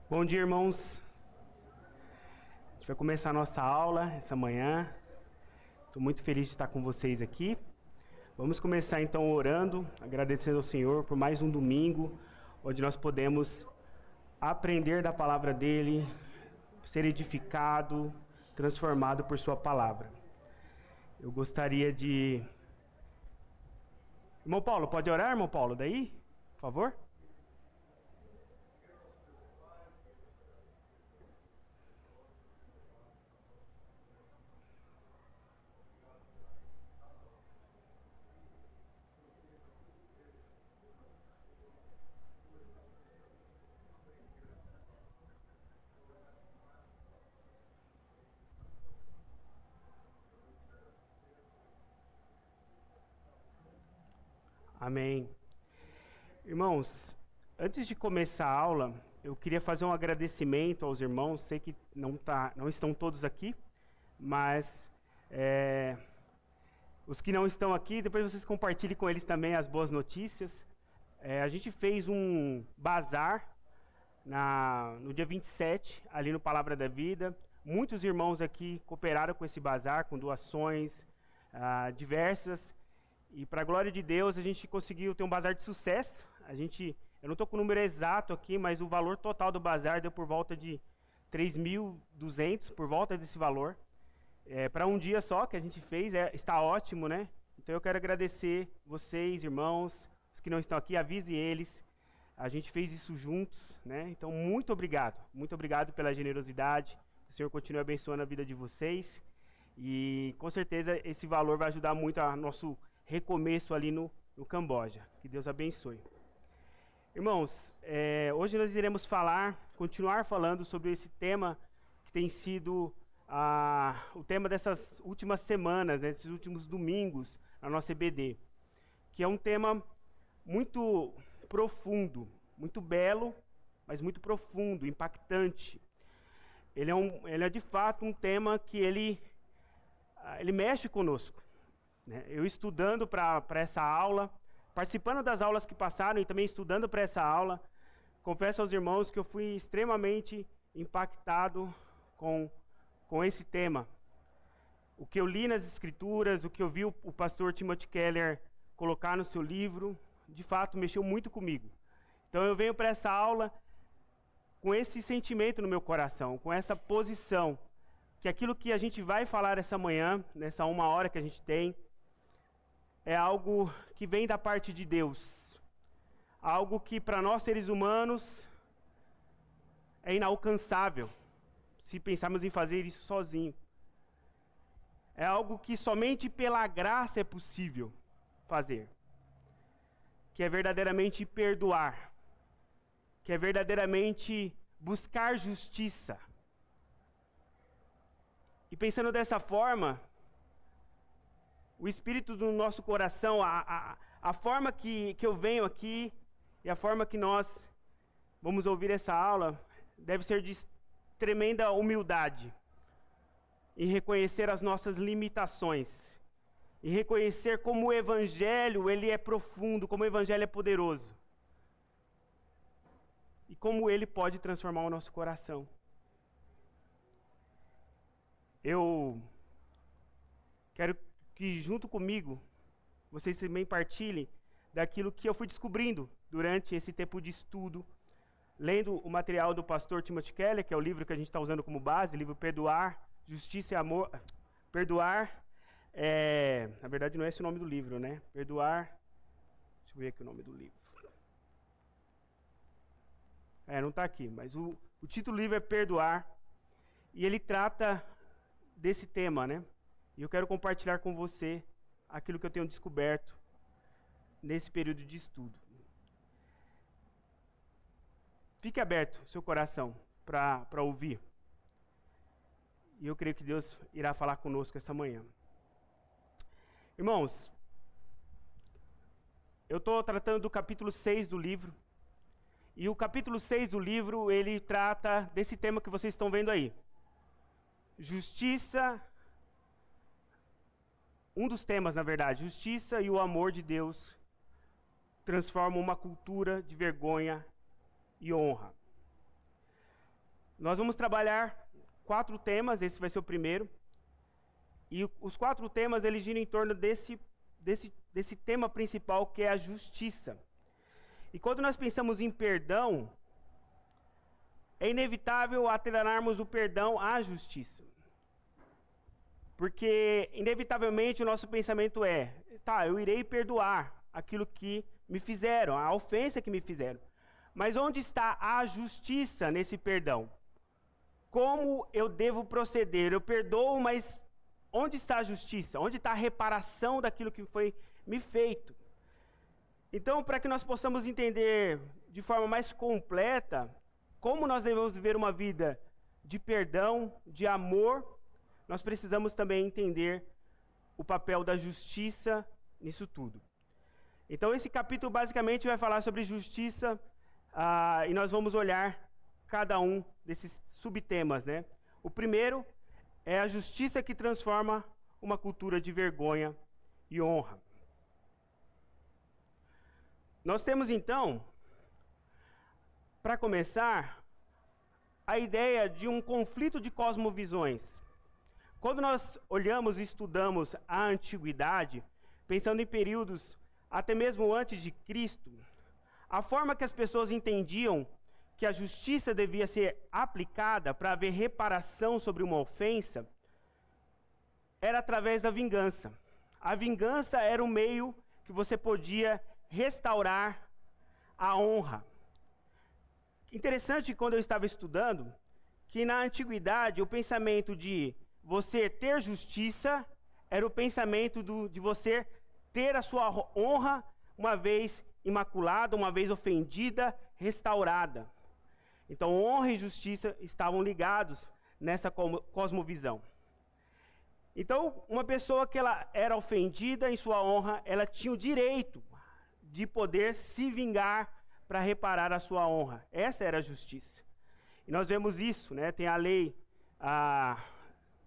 Bom dia, irmãos. A gente vai começar a nossa aula essa manhã. Estou muito feliz de estar com vocês aqui. Vamos começar então orando, agradecendo ao Senhor por mais um domingo, onde nós podemos aprender da palavra dele, ser edificado, transformado por sua palavra. Eu gostaria de... Irmão Paulo, pode orar, irmão Paulo, daí? Por favor? Amém. Irmãos, antes de começar a aula, eu queria fazer um agradecimento aos irmãos. Sei que não estão todos aqui, mas os que não estão aqui, depois vocês compartilhem com eles também as boas notícias. A gente fez um bazar no dia 27, ali no Palavra da Vida. Muitos irmãos aqui cooperaram com esse bazar, com doações diversas. E para a glória de Deus, a gente conseguiu ter um bazar de sucesso. Eu não estou com o número exato aqui, mas o valor total do bazar deu por volta de 3.200, por volta desse valor. Para um dia só que a gente fez, está ótimo, né? Então eu quero agradecer vocês, irmãos, os que não estão aqui, avise eles. A gente fez isso juntos, né? Então muito obrigado pela generosidade. Que o Senhor continue abençoando a vida de vocês. E com certeza esse valor vai ajudar muito a nosso recomeço ali no Camboja. Que Deus abençoe. Irmãos, hoje nós iremos continuar falando sobre esse tema que tem sido o tema dessas últimas semanas, desses últimos domingos, na nossa EBD, que é um tema muito profundo, muito belo, mas muito profundo, impactante. Ele é de fato um tema que ele mexe conosco. Eu estudando para essa aula, participando das aulas que passaram e também estudando para essa aula, confesso aos irmãos que eu fui extremamente impactado com esse tema. O que eu li nas escrituras, o que eu vi o pastor Timothy Keller colocar no seu livro, de fato mexeu muito comigo. Então eu venho para essa aula com esse sentimento no meu coração, com essa posição, que aquilo que a gente vai falar essa manhã, nessa 1 hora que a gente tem, é algo que vem da parte de Deus. Algo que para nós seres humanos é inalcançável, se pensarmos em fazer isso sozinho. É algo que somente pela graça é possível fazer. Que é verdadeiramente perdoar. Que é verdadeiramente buscar justiça. E pensando dessa forma, o Espírito do nosso coração, a forma que eu venho aqui e a forma que nós vamos ouvir essa aula, deve ser de tremenda humildade. Em reconhecer as nossas limitações. E reconhecer como o Evangelho ele é profundo, como o Evangelho é poderoso. E como ele pode transformar o nosso coração. Eu quero que junto comigo, vocês também partilhem daquilo que eu fui descobrindo durante esse tempo de estudo, lendo o material do pastor Timothy Keller, que é o livro que a gente está usando como base, o livro Perdoar, Justiça e Amor. Perdoar, na verdade não é esse o nome do livro, né? Perdoar, deixa eu ver aqui o nome do livro. Não está aqui, mas o título do livro é Perdoar, e ele trata desse tema, né? E eu quero compartilhar com você aquilo que eu tenho descoberto nesse período de estudo. Fique aberto o seu coração para ouvir. E eu creio que Deus irá falar conosco essa manhã. Irmãos, eu estou tratando do capítulo 6 do livro. E o capítulo 6 do livro, ele trata desse tema que vocês estão vendo aí. Justiça. Um dos temas, na verdade, justiça e o amor de Deus transformam uma cultura de vergonha e honra. Nós vamos trabalhar 4 temas, esse vai ser o primeiro. E os 4 temas, eles giram em torno desse tema principal, que é a justiça. E quando nós pensamos em perdão, é inevitável atrelharmos o perdão à justiça. Porque, inevitavelmente, o nosso pensamento é, eu irei perdoar aquilo que me fizeram, a ofensa que me fizeram. Mas onde está a justiça nesse perdão? Como eu devo proceder? Eu perdoo, mas onde está a justiça? Onde está a reparação daquilo que foi me feito? Então, para que nós possamos entender de forma mais completa como nós devemos viver uma vida de perdão, de amor, nós precisamos também entender o papel da justiça nisso tudo. Então, esse capítulo basicamente vai falar sobre justiça, e nós vamos olhar cada um desses subtemas, né? O primeiro é a justiça que transforma uma cultura de vergonha e honra. Nós temos, então, para começar, a ideia de um conflito de cosmovisões. Quando nós olhamos e estudamos a antiguidade, pensando em períodos até mesmo antes de Cristo, a forma que as pessoas entendiam que a justiça devia ser aplicada para haver reparação sobre uma ofensa era através da vingança. A vingança era o meio que você podia restaurar a honra. Interessante, quando eu estava estudando, que na antiguidade o pensamento de você ter justiça era o pensamento de você ter a sua honra uma vez imaculada, uma vez ofendida, restaurada. Então, honra e justiça estavam ligados nessa cosmovisão. Então, uma pessoa que ela era ofendida em sua honra, ela tinha o direito de poder se vingar para reparar a sua honra. Essa era a justiça. E nós vemos isso, né? Tem a lei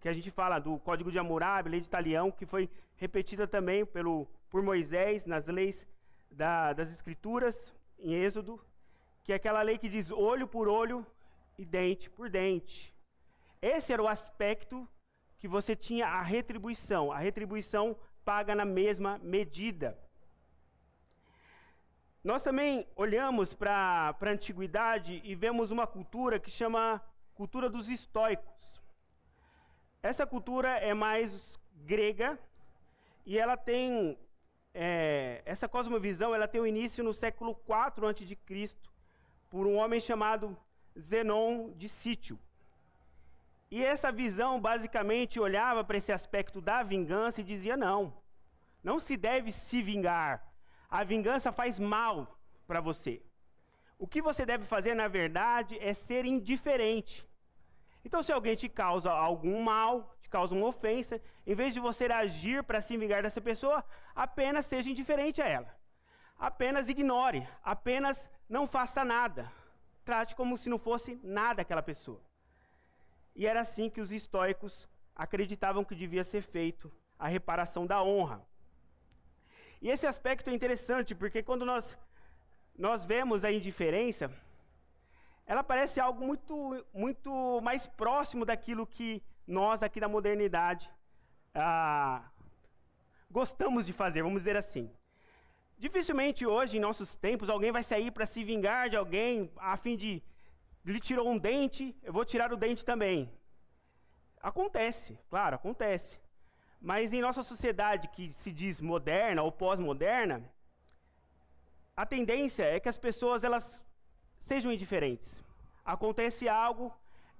que a gente fala do Código de Hammurabi, lei de Talião, que foi repetida também por Moisés nas leis das Escrituras, em Êxodo, que é aquela lei que diz olho por olho e dente por dente. Esse era o aspecto que você tinha a retribuição paga na mesma medida. Nós também olhamos para a antiguidade e vemos uma cultura que chama cultura dos estoicos. Essa cultura é mais grega e ela tem, essa cosmovisão ela tem o início no século IV a.C., por um homem chamado Zenon de Sítio. E essa visão basicamente olhava para esse aspecto da vingança e dizia não se deve se vingar. A vingança faz mal para você. O que você deve fazer, na verdade, é ser indiferente. Então, se alguém te causa algum mal, te causa uma ofensa, em vez de você agir para se vingar dessa pessoa, apenas seja indiferente a ela. Apenas ignore, apenas não faça nada. Trate como se não fosse nada aquela pessoa. E era assim que os estoicos acreditavam que devia ser feito a reparação da honra. E esse aspecto é interessante, porque quando nós vemos a indiferença, ela parece algo muito mais próximo daquilo que nós aqui da modernidade gostamos de fazer, vamos dizer assim. Dificilmente hoje, em nossos tempos, alguém vai sair para se vingar de alguém a fim de lhe tirou um dente, eu vou tirar o dente também. Acontece, claro, acontece. Mas em nossa sociedade que se diz moderna ou pós-moderna, a tendência é que as pessoas elas sejam indiferentes. Acontece algo,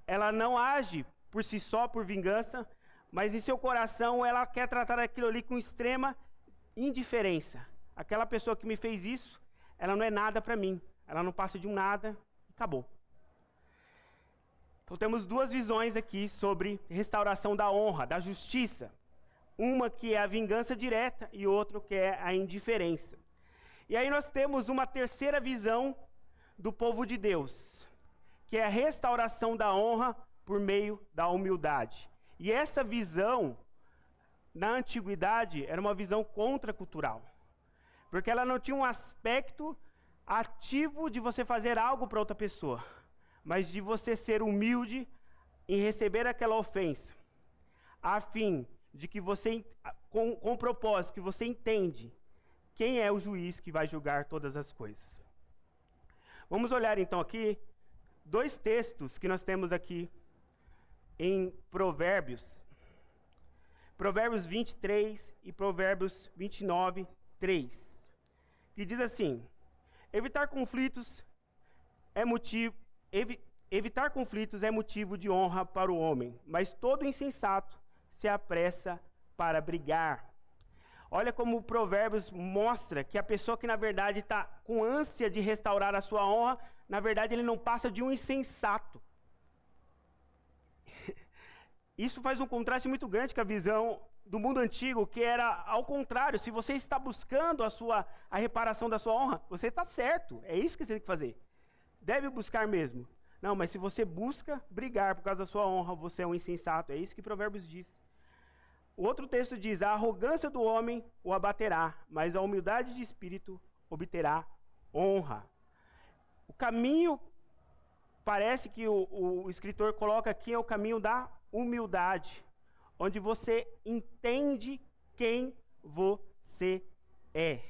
ela não age por si só por vingança, mas em seu coração ela quer tratar aquilo ali com extrema indiferença. Aquela pessoa que me fez isso, ela não é nada para mim. Ela não passa de um nada e acabou. Então temos duas visões aqui sobre restauração da honra, da justiça. Uma que é a vingança direta e outra que é a indiferença. E aí nós temos uma terceira visão do povo de Deus, que é a restauração da honra por meio da humildade. E essa visão, na antiguidade, era uma visão contracultural. Porque ela não tinha um aspecto ativo de você fazer algo para outra pessoa. mas de você ser humilde em receber aquela ofensa, a fim de que você, com o propósito que você entende quem é o juiz que vai julgar todas as coisas. Vamos olhar então aqui dois textos que nós temos aqui em Provérbios. Provérbios 23 e Provérbios 29, 3. Que diz assim: evitar conflitos é motivo de honra para o homem, mas todo insensato se apressa para brigar. Olha como o Provérbios mostra que a pessoa que na verdade está com ânsia de restaurar a sua honra, na verdade ele não passa de um insensato. Isso faz um contraste muito grande com a visão do mundo antigo, que era ao contrário. Se você está buscando a reparação da sua honra, você está certo, é isso que você tem que fazer. Deve buscar mesmo. Não, mas se você busca brigar por causa da sua honra, você é um insensato. É isso que Provérbios diz. O outro texto diz: a arrogância do homem o abaterá, mas a humildade de espírito obterá honra. O caminho, parece que o escritor coloca aqui, é o caminho da humildade, onde você entende quem você é.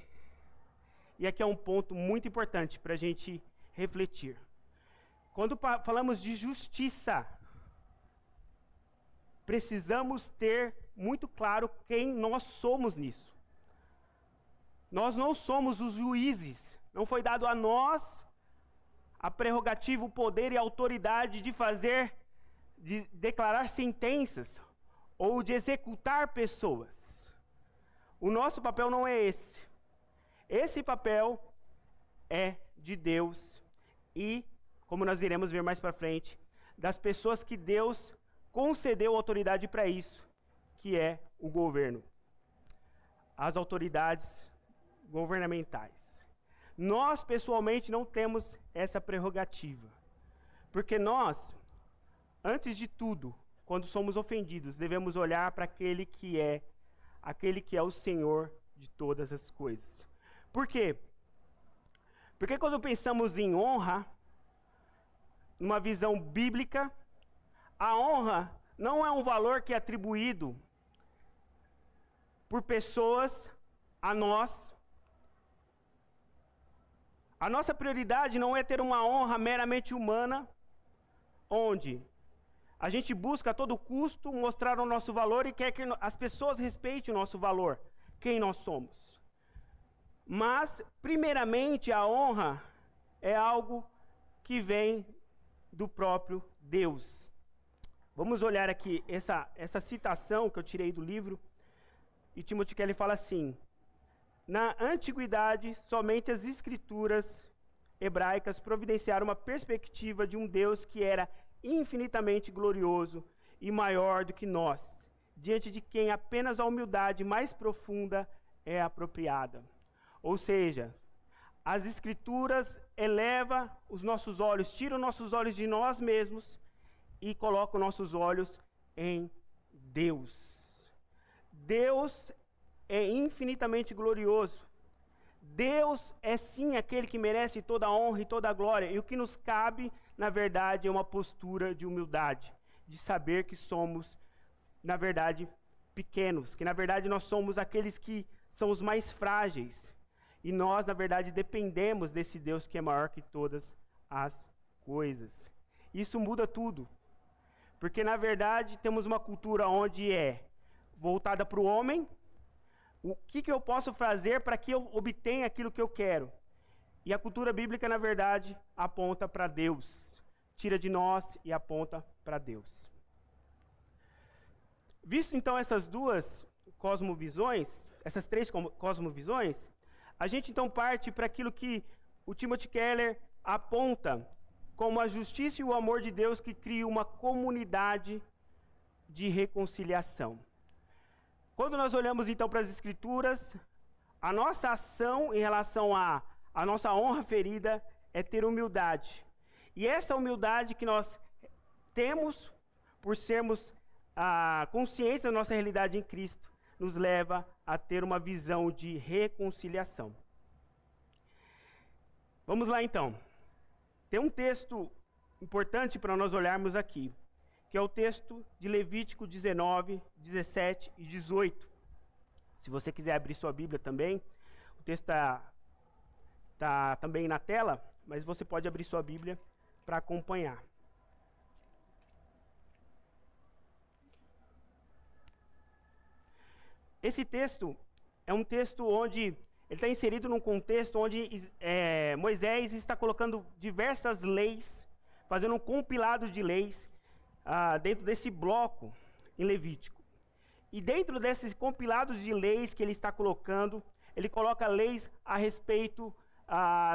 E aqui é um ponto muito importante para a gente refletir. Quando falamos de justiça, precisamos ter muito claro quem nós somos nisso. Nós não somos os juízes. Não foi dado a nós a prerrogativa, o poder e a autoridade de declarar sentenças ou de executar pessoas. O nosso papel não é esse. Esse papel é de Deus e, como nós iremos ver mais para frente, das pessoas que Deus concedeu autoridade para isso, que é o governo, as autoridades governamentais. Nós, pessoalmente, não temos essa prerrogativa, porque nós, antes de tudo, quando somos ofendidos, devemos olhar para aquele que é o Senhor de todas as coisas. Por quê? Porque quando pensamos em honra, numa visão bíblica, a honra não é um valor que é atribuído por pessoas a nós. A nossa prioridade não é ter uma honra meramente humana, onde a gente busca a todo custo mostrar o nosso valor e quer que as pessoas respeitem o nosso valor, quem nós somos. Mas, primeiramente, a honra é algo que vem do próprio Deus. Vamos olhar aqui essa citação que eu tirei do livro, e Timothy Keller fala assim: na antiguidade, somente as escrituras hebraicas providenciaram uma perspectiva de um Deus que era infinitamente glorioso e maior do que nós, diante de quem apenas a humildade mais profunda é apropriada. Ou seja, as escrituras elevam os nossos olhos, tiram nossos olhos de nós mesmos e colocam nossos olhos em Deus. Deus é infinitamente glorioso. Deus é sim aquele que merece toda a honra e toda a glória. E o que nos cabe, na verdade, é uma postura de humildade, de saber que somos, na verdade, pequenos, que na verdade nós somos aqueles que são os mais frágeis. E nós, na verdade, dependemos desse Deus que é maior que todas as coisas. Isso muda tudo. Porque, na verdade, temos uma cultura onde é voltada para o homem. O que eu posso fazer para que eu obtenha aquilo que eu quero? E a cultura bíblica, na verdade, aponta para Deus. Tira de nós e aponta para Deus. Visto, então, essas duas cosmovisões, essas três cosmovisões, a gente, então, parte para aquilo que o Timothy Keller aponta como a justiça e o amor de Deus que cria uma comunidade de reconciliação. Quando nós olhamos então para as Escrituras, a nossa ação em relação à nossa honra ferida é ter humildade. E essa humildade que nós temos por sermos conscientes da nossa realidade em Cristo, nos leva a ter uma visão de reconciliação. Vamos lá então. Tem um texto importante para nós olharmos aqui, que é o texto de Levítico 19, 17 e 18. Se você quiser abrir sua Bíblia também, o texto está também na tela, mas você pode abrir sua Bíblia para acompanhar. Esse texto é um texto onde ele está inserido num contexto onde Moisés está colocando diversas leis, fazendo um compilado de leis dentro desse bloco em Levítico. E dentro desses compilados de leis que ele está colocando, ele coloca leis a respeito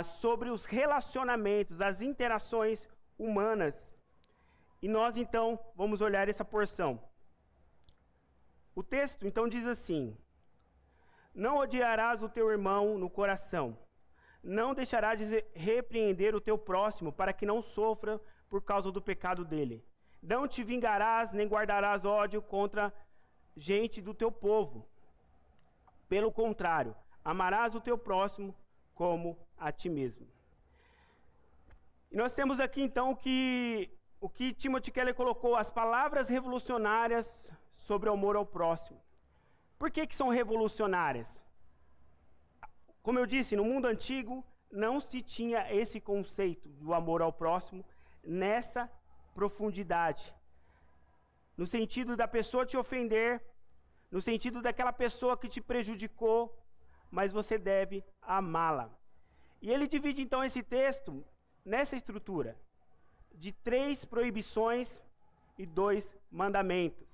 sobre os relacionamentos, as interações humanas. E nós, então, vamos olhar essa porção. O texto, então, diz assim: não odiarás o teu irmão no coração, não deixarás de repreender o teu próximo, para que não sofra por causa do pecado dele. Não te vingarás, nem guardarás ódio contra gente do teu povo. Pelo contrário, amarás o teu próximo como a ti mesmo. E nós temos aqui, então, o que Timothy Keller colocou, as palavras revolucionárias sobre o amor ao próximo. Por que são revolucionárias? Como eu disse, no mundo antigo não se tinha esse conceito do amor ao próximo nessa profundidade. No sentido da pessoa te ofender, no sentido daquela pessoa que te prejudicou, mas você deve amá-la. E ele divide então esse texto nessa estrutura de 3 proibições e 2 mandamentos.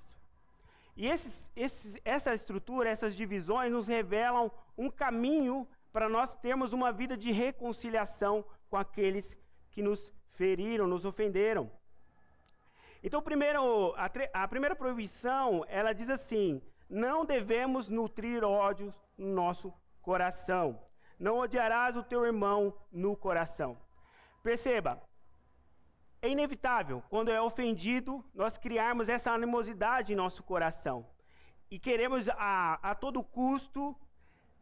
E essa estrutura, essas divisões nos revelam um caminho para nós termos uma vida de reconciliação com aqueles que nos feriram, nos ofenderam. Então, primeiro, a primeira proibição, ela diz assim: não devemos nutrir ódio no nosso coração. Não odiarás o teu irmão no coração. Perceba, é inevitável, quando é ofendido, nós criarmos essa animosidade em nosso coração. E queremos a todo custo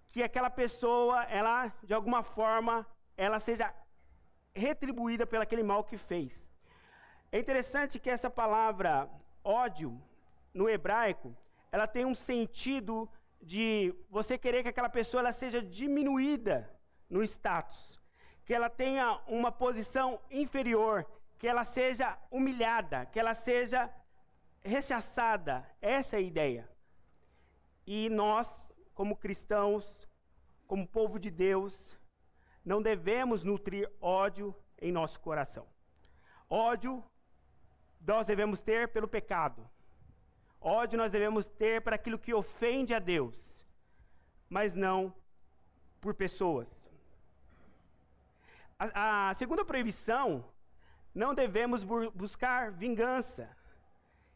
que aquela pessoa, ela, de alguma forma, ela seja retribuída pelo aquele mal que fez. É interessante que essa palavra ódio, no hebraico, ela tem um sentido de você querer que aquela pessoa ela seja diminuída no status, que ela tenha uma posição inferior, que ela seja humilhada, que ela seja rechaçada. Essa é a ideia. E nós, como cristãos, como povo de Deus, não devemos nutrir ódio em nosso coração. Ódio nós devemos ter pelo pecado. Ódio nós devemos ter para aquilo que ofende a Deus, mas não por pessoas. A segunda proibição: não devemos buscar vingança.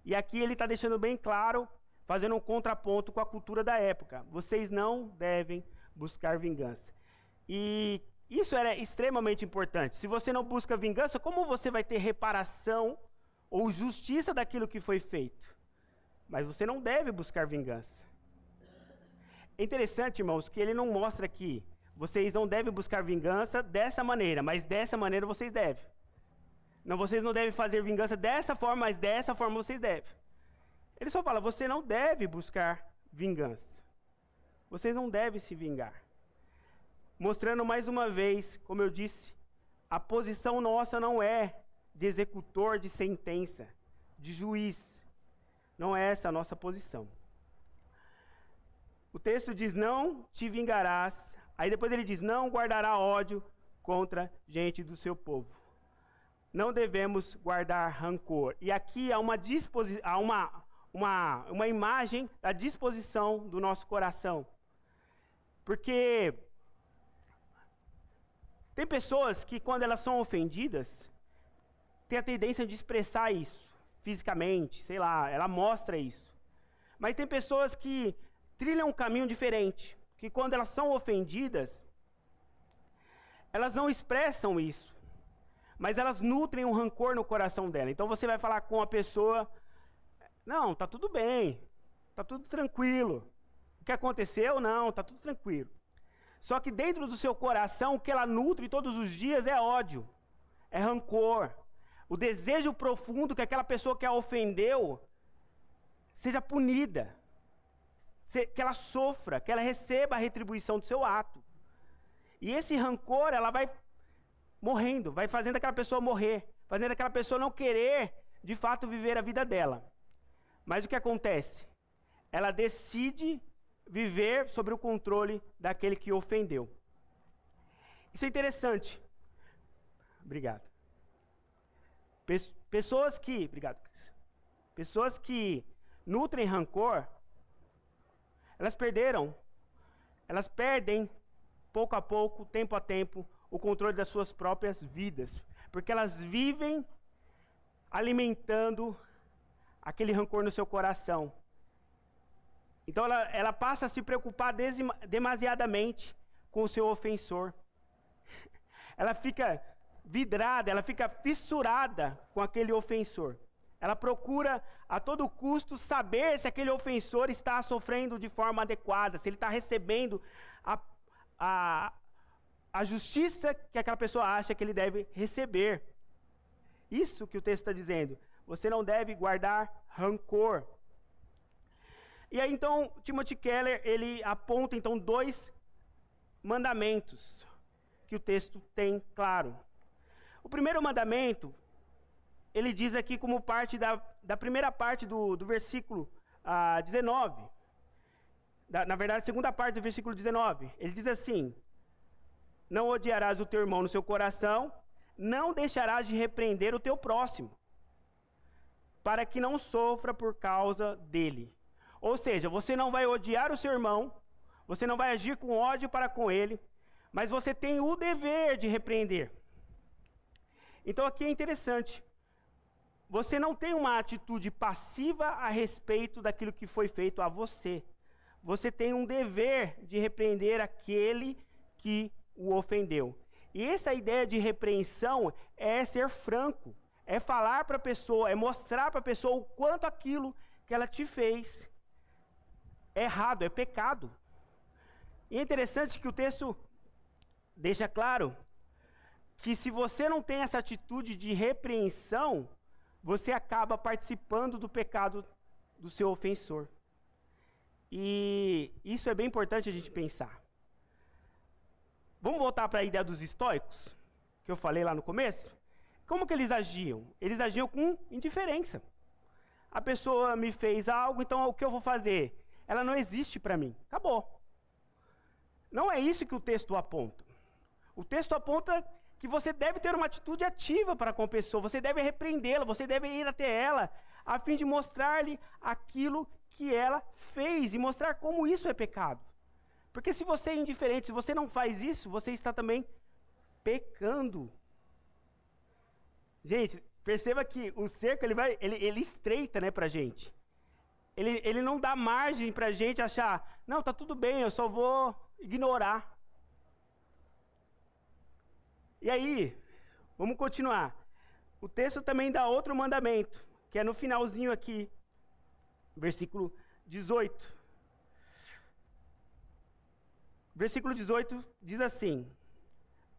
E aqui ele está deixando bem claro, fazendo um contraponto com a cultura da época. Vocês não devem buscar vingança. E isso era extremamente importante. Se você não busca vingança, como você vai ter reparação ou justiça daquilo que foi feito? Mas você não deve buscar vingança. É interessante, irmãos, que ele não mostra aqui: vocês não devem buscar vingança dessa maneira, mas dessa maneira vocês devem. Não, vocês não devem fazer vingança dessa forma, mas dessa forma vocês devem. Ele só fala: você não deve buscar vingança. Vocês não devem se vingar. Mostrando mais uma vez, como eu disse, a posição nossa não é de executor de sentença, de juiz. Não é essa a nossa posição. O texto diz: não te vingarás. Aí depois ele diz: não guardará ódio contra gente do seu povo. Não devemos guardar rancor. E aqui há uma imagem da disposição do nosso coração. Porque tem pessoas que, quando elas são ofendidas, têm a tendência de expressar isso fisicamente, sei lá, ela mostra isso. Mas tem pessoas que trilham um caminho diferente, que quando elas são ofendidas, elas não expressam isso, mas elas nutrem um rancor no coração dela. Então você vai falar com a pessoa: não, tá tudo bem, tá tudo tranquilo. O que aconteceu? Não, tá tudo tranquilo. Só que dentro do seu coração, o que ela nutre todos os dias é ódio, é rancor. o desejo profundo que aquela pessoa que a ofendeu seja punida, que ela sofra, que ela receba a retribuição do seu ato. E esse rancor, ela vai morrendo, vai fazendo aquela pessoa morrer, fazendo aquela pessoa não querer, de fato, viver a vida dela. Mas o que acontece? Ela decide viver sob o controle daquele que ofendeu. Isso é interessante. Obrigado. Pessoas que nutrem rancor, elas perdem pouco a pouco, tempo a tempo, o controle das suas próprias vidas, porque elas vivem alimentando aquele rancor no seu coração. Então ela passa a se preocupar demasiadamente com o seu ofensor. Ela fica vidrada, ela fica fissurada com aquele ofensor. Ela procura a todo custo saber se aquele ofensor está sofrendo de forma adequada, se ele está recebendo a justiça que aquela pessoa acha que ele deve receber. Isso que o texto está dizendo. Você não deve guardar rancor. E aí então, Timothy Keller, ele aponta então 2 mandamentos que o texto tem claro. O primeiro mandamento, ele diz aqui como parte da primeira parte do versículo 19. Na verdade, segunda parte do versículo 19. Ele diz assim: não odiarás o teu irmão no seu coração, não deixarás de repreender o teu próximo, para que não sofra por causa dele. Ou seja, você não vai odiar o seu irmão, você não vai agir com ódio para com ele, mas você tem o dever de repreender. Então aqui é interessante. Você não tem uma atitude passiva a respeito daquilo que foi feito a você. Você tem um dever de repreender aquele que o ofendeu. E essa ideia de repreensão é ser franco, é falar para a pessoa, é mostrar para a pessoa o quanto aquilo que ela te fez é errado, é pecado. E é interessante que o texto deixa claro que se você não tem essa atitude de repreensão, você acaba participando do pecado do seu ofensor. E isso é bem importante a gente pensar. Vamos voltar para a ideia dos estoicos, que eu falei lá no começo? Como que eles agiam? Eles agiam com indiferença. A pessoa me fez algo, então o que eu vou fazer? Ela não existe para mim. Acabou. Não é isso que o texto aponta. O texto aponta que você deve ter uma atitude ativa para com a pessoa, você deve repreendê-la, você deve ir até ela, a fim de mostrar-lhe aquilo que ela fez e mostrar como isso é pecado. Porque se você é indiferente, se você não faz isso, você está também pecando. Gente, perceba que o cerco ele estreita, né, pra gente. Ele não dá margem pra gente achar, não, tá tudo bem, eu só vou ignorar. E aí, vamos continuar. O texto também dá outro mandamento, que é no finalzinho aqui, versículo 18. Versículo 18 diz assim: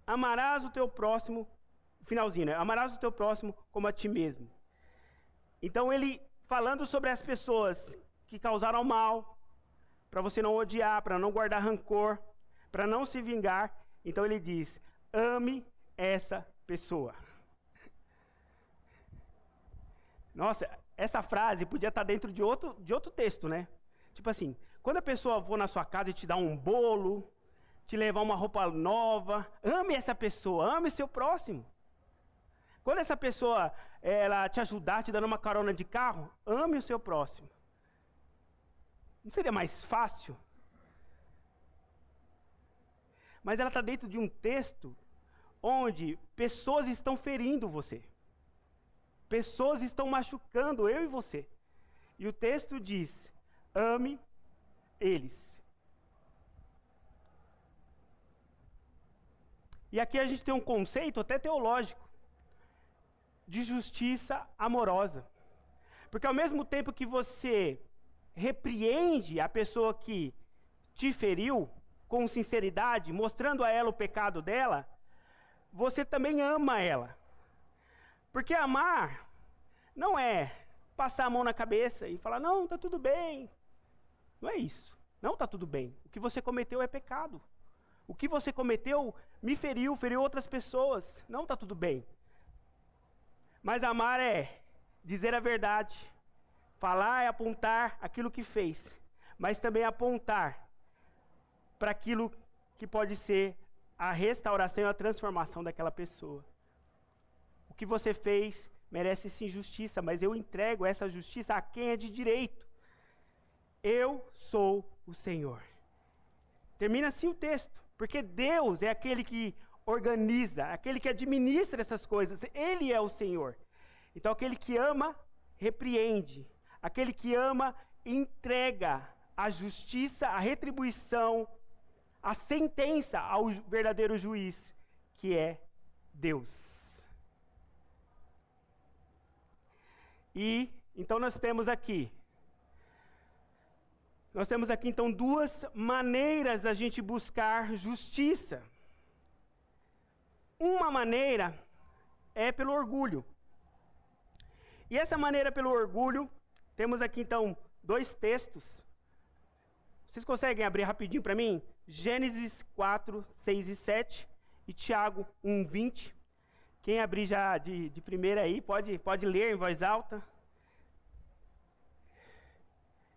amarás o teu próximo, finalzinho, né? Amarás o teu próximo como a ti mesmo. Então ele, falando sobre as pessoas que causaram mal, para você não odiar, para não guardar rancor, para não se vingar, então ele diz: ame essa pessoa. Nossa, essa frase podia estar dentro de outro texto, né? Tipo assim, quando a pessoa for na sua casa e te dar um bolo, te levar uma roupa nova, ame essa pessoa, ame seu próximo. Quando essa pessoa, ela te ajudar, te dando uma carona de carro, ame o seu próximo. Não seria mais fácil? Mas ela está dentro de um texto onde pessoas estão ferindo você. Pessoas estão machucando eu e você. E o texto diz: ame eles. E aqui a gente tem um conceito até teológico de justiça amorosa. Porque ao mesmo tempo que você repreende a pessoa que te feriu com sinceridade, mostrando a ela o pecado dela, você também ama ela. Porque amar não é passar a mão na cabeça e falar, não, tá tudo bem. Não é isso. Não tá tudo bem. O que você cometeu é pecado. O que você cometeu me feriu, feriu outras pessoas. Não tá tudo bem. Mas amar é dizer a verdade, falar e apontar aquilo que fez, mas também apontar para aquilo que pode ser a restauração e a transformação daquela pessoa. O que você fez merece sim justiça, mas eu entrego essa justiça a quem é de direito. Eu sou o Senhor. Termina assim o texto, porque Deus é aquele que organiza, aquele que administra essas coisas. Ele é o Senhor. Então aquele que ama, repreende. Aquele que ama, entrega a justiça, a retribuição, a sentença ao verdadeiro juiz, que é Deus. E então nós temos aqui então duas maneiras da gente buscar justiça. Uma maneira é pelo orgulho. E essa maneira pelo orgulho, temos aqui então dois textos. Vocês conseguem abrir rapidinho para mim? Gênesis 4, 6 e 7 e Tiago 1, 20. Quem abrir já de primeira aí, pode ler em voz alta.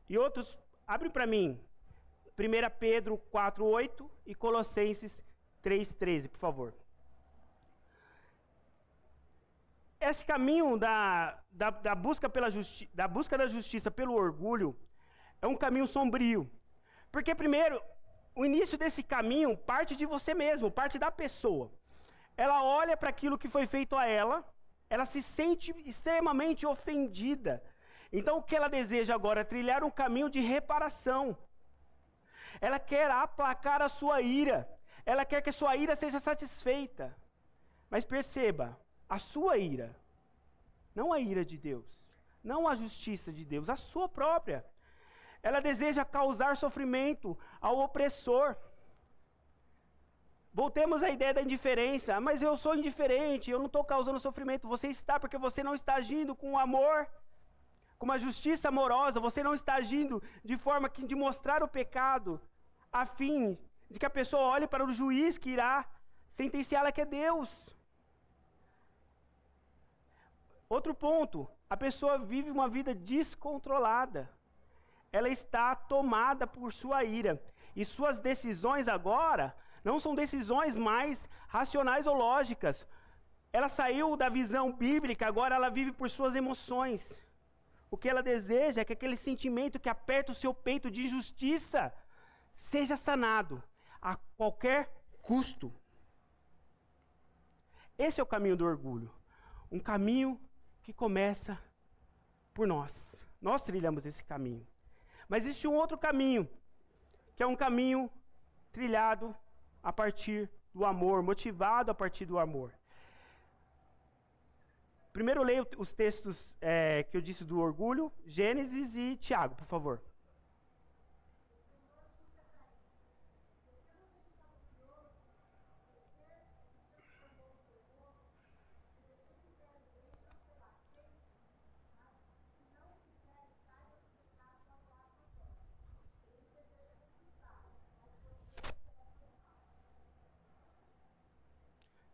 E outros, abre para mim. 1 Pedro 4, 8 e Colossenses 3, 13, por favor. Esse caminho da busca da justiça pelo orgulho é um caminho sombrio. Porque, primeiro, o início desse caminho parte de você mesmo, parte da pessoa. Ela olha para aquilo que foi feito a ela se sente extremamente ofendida. Então, o que ela deseja agora é trilhar um caminho de reparação. Ela quer aplacar a sua ira. Ela quer que a sua ira seja satisfeita. Mas perceba, a sua ira, não a ira de Deus, não a justiça de Deus, a sua própria. Ela deseja causar sofrimento ao opressor. Voltemos à ideia da indiferença. Mas eu sou indiferente, eu não estou causando sofrimento. Você está, porque você não está agindo com amor, com uma justiça amorosa. Você não está agindo de forma de mostrar o pecado, a fim de que a pessoa olhe para o juiz que irá sentenciá-la, que é Deus. Outro ponto, a pessoa vive uma vida descontrolada. Ela está tomada por sua ira. E suas decisões agora não são decisões mais racionais ou lógicas. Ela saiu da visão bíblica, agora ela vive por suas emoções. O que ela deseja é que aquele sentimento que aperta o seu peito de injustiça seja sanado a qualquer custo. Esse é o caminho do orgulho. Um caminho que começa por nós. Nós trilhamos esse caminho. Mas existe um outro caminho, que é um caminho trilhado a partir do amor, motivado a partir do amor. Primeiro leio os textos que eu disse do orgulho, Gênesis e Tiago, por favor.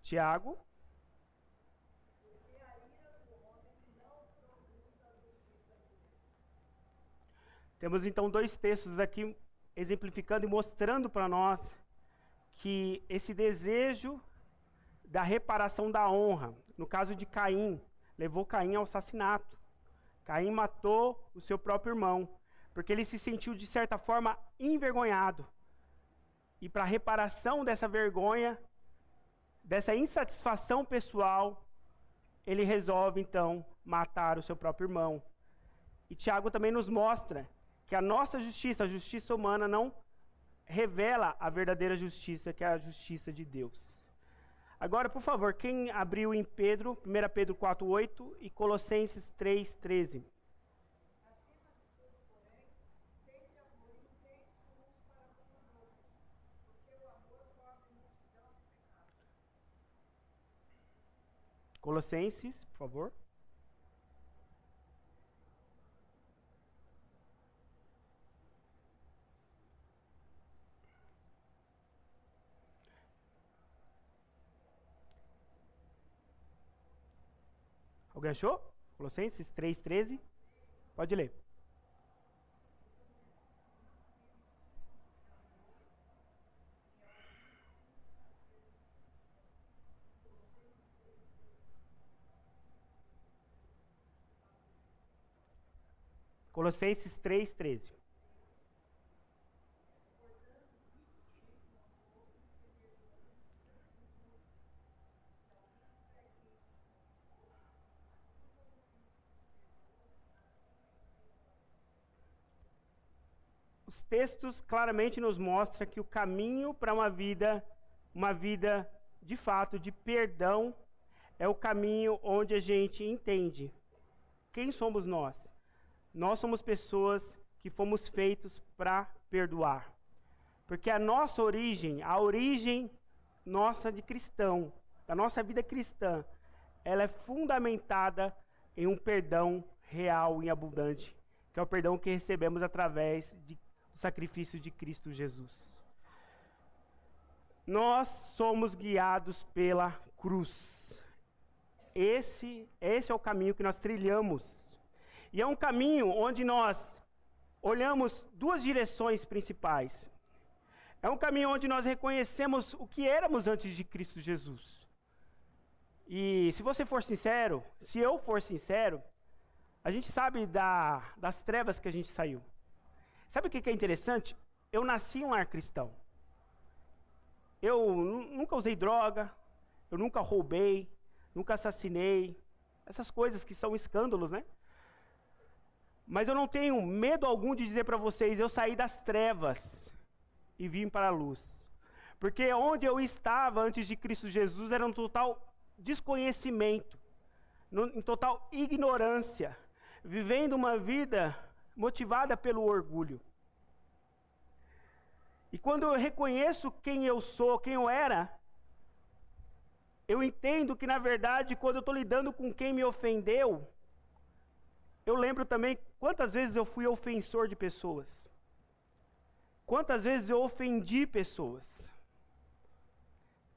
Tiago. Temos então dois textos aqui exemplificando e mostrando para nós que esse desejo da reparação da honra, no caso de Caim, levou Caim ao assassinato. Caim matou o seu próprio irmão, porque ele se sentiu de certa forma envergonhado. E para a reparação dessa vergonha, dessa insatisfação pessoal, ele resolve então matar o seu próprio irmão. E Tiago também nos mostra que a nossa justiça, a justiça humana, não revela a verdadeira justiça, que é a justiça de Deus. Agora, por favor, quem abriu em Pedro, 1 Pedro 4:8 e Colossenses 3:13. Colossenses, por favor. Alguém achou? Colossenses 3:13. Pode ler. Colossenses 3:13. Os textos claramente nos mostram que o caminho para uma vida de fato de perdão, é o caminho onde a gente entende quem somos nós. Nós somos pessoas que fomos feitos para perdoar. Porque a origem nossa de cristão, da nossa vida cristã, ela é fundamentada em um perdão real e abundante, que é o perdão que recebemos através do sacrifício de Cristo Jesus. Nós somos guiados pela cruz. Esse é o caminho que nós trilhamos. E é um caminho onde nós olhamos duas direções principais. É um caminho onde nós reconhecemos o que éramos antes de Cristo Jesus. E se você for sincero, se eu for sincero, a gente sabe das trevas que a gente saiu. Sabe o que é interessante? Eu nasci em um lar cristão. Eu nunca usei droga, eu nunca roubei, nunca assassinei, essas coisas que são escândalos, né? Mas eu não tenho medo algum de dizer para vocês, eu saí das trevas e vim para a luz. Porque onde eu estava antes de Cristo Jesus era um total desconhecimento, em total ignorância, vivendo uma vida motivada pelo orgulho. E quando eu reconheço quem eu sou, quem eu era, eu entendo que, na verdade, quando eu estou lidando com quem me ofendeu, eu lembro também quantas vezes eu fui ofensor de pessoas. Quantas vezes eu ofendi pessoas.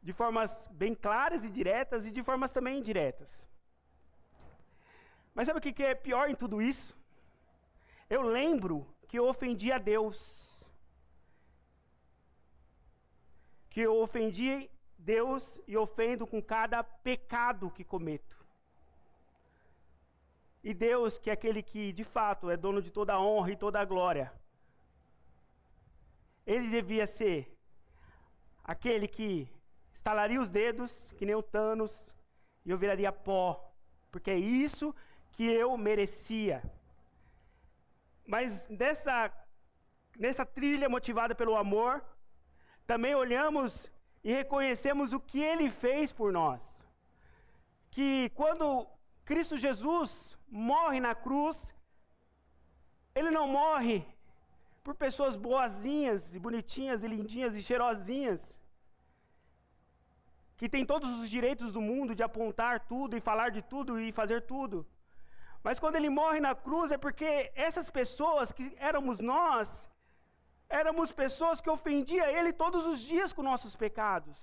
De formas bem claras e diretas e de formas também indiretas. Mas sabe o que é pior em tudo isso? Eu lembro que eu ofendi a Deus. Que eu ofendi Deus e ofendo com cada pecado que cometo. E Deus, que é aquele que de fato é dono de toda a honra e toda a glória, Ele devia ser aquele que estalaria os dedos, que nem o Thanos, e eu viraria pó, porque é isso que eu merecia. Mas nessa trilha motivada pelo amor, também olhamos e reconhecemos o que Ele fez por nós. Que quando Cristo Jesus morre na cruz, Ele não morre por pessoas boazinhas e bonitinhas e lindinhas e cheirosinhas, que têm todos os direitos do mundo de apontar tudo e falar de tudo e fazer tudo. Mas quando Ele morre na cruz é porque essas pessoas que éramos nós, éramos pessoas que ofendiam Ele todos os dias com nossos pecados.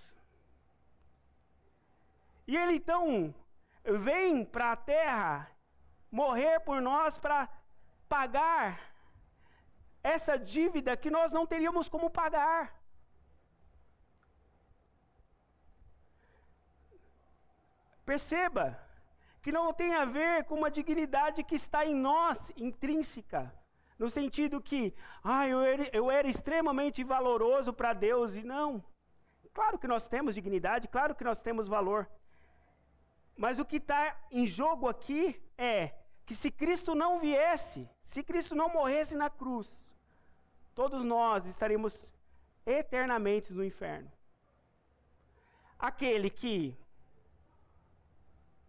E Ele então vem para a terra morrer por nós para pagar essa dívida que nós não teríamos como pagar. Perceba que não tem a ver com uma dignidade que está em nós, intrínseca. No sentido que, eu era extremamente valoroso para Deus, e não. Claro que nós temos dignidade, claro que nós temos valor. Mas o que está em jogo aqui é que se Cristo não viesse, se Cristo não morresse na cruz, todos nós estaríamos eternamente no inferno. Aquele que,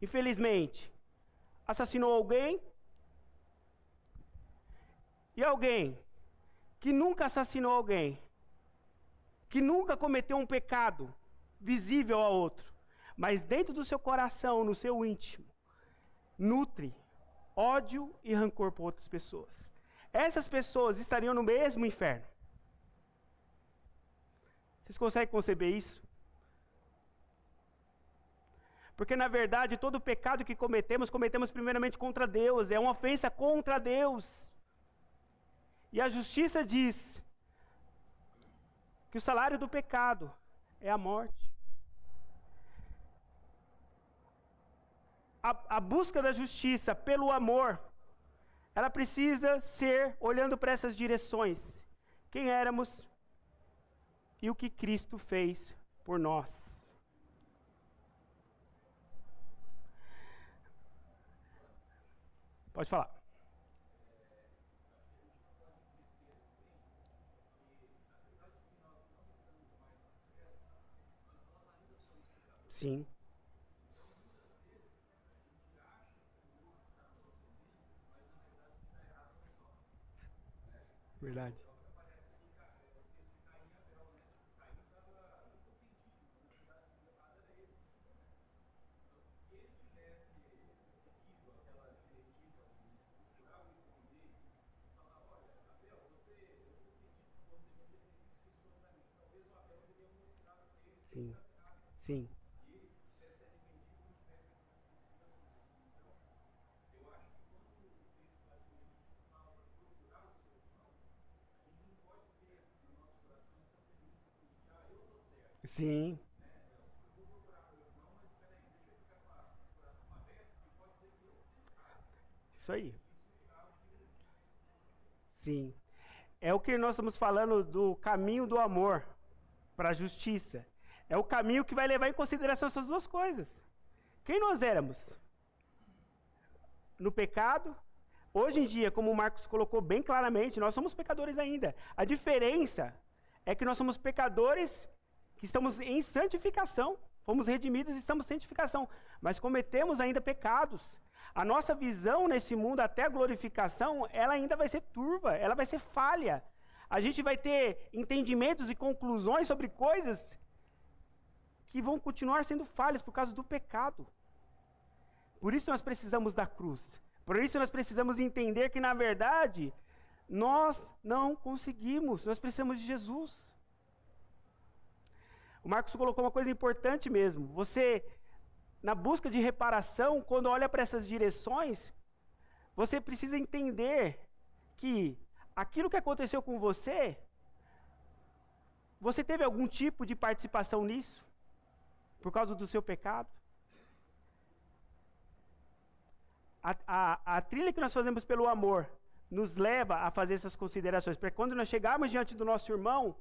infelizmente, assassinou alguém, e alguém que nunca assassinou alguém, que nunca cometeu um pecado visível a outro, mas dentro do seu coração, no seu íntimo, nutre ódio e rancor por outras pessoas. Essas pessoas estariam no mesmo inferno. Vocês conseguem conceber isso? Porque, na verdade, todo pecado que cometemos primeiramente contra Deus. É uma ofensa contra Deus. E a justiça diz que o salário do pecado é a morte. A busca da justiça pelo amor, ela precisa ser olhando para essas direções. Quem éramos e o que Cristo fez por nós. Pode falar. Sim. Verdade. Sim. Sim. Sim. Isso aí. Sim. É o que nós estamos falando do caminho do amor para a justiça. É o caminho que vai levar em consideração essas duas coisas. Quem nós éramos? No pecado. Hoje em dia, como o Marcos colocou bem claramente, nós somos pecadores ainda. A diferença é que nós somos pecadores que estamos em santificação. Fomos redimidos e estamos em santificação. Mas cometemos ainda pecados. A nossa visão nesse mundo, até a glorificação, ela ainda vai ser turva, ela vai ser falha. A gente vai ter entendimentos e conclusões sobre coisas que vão continuar sendo falhas por causa do pecado. Por isso nós precisamos da cruz. Por isso nós precisamos entender que, na verdade, nós não conseguimos. Nós precisamos de Jesus. O Marcos colocou uma coisa importante mesmo. Você, na busca de reparação, quando olha para essas direções, você precisa entender que aquilo que aconteceu com você, você teve algum tipo de participação nisso? Por causa do seu pecado? A trilha que nós fazemos pelo amor nos leva a fazer essas considerações, para quando nós chegarmos diante do nosso irmão,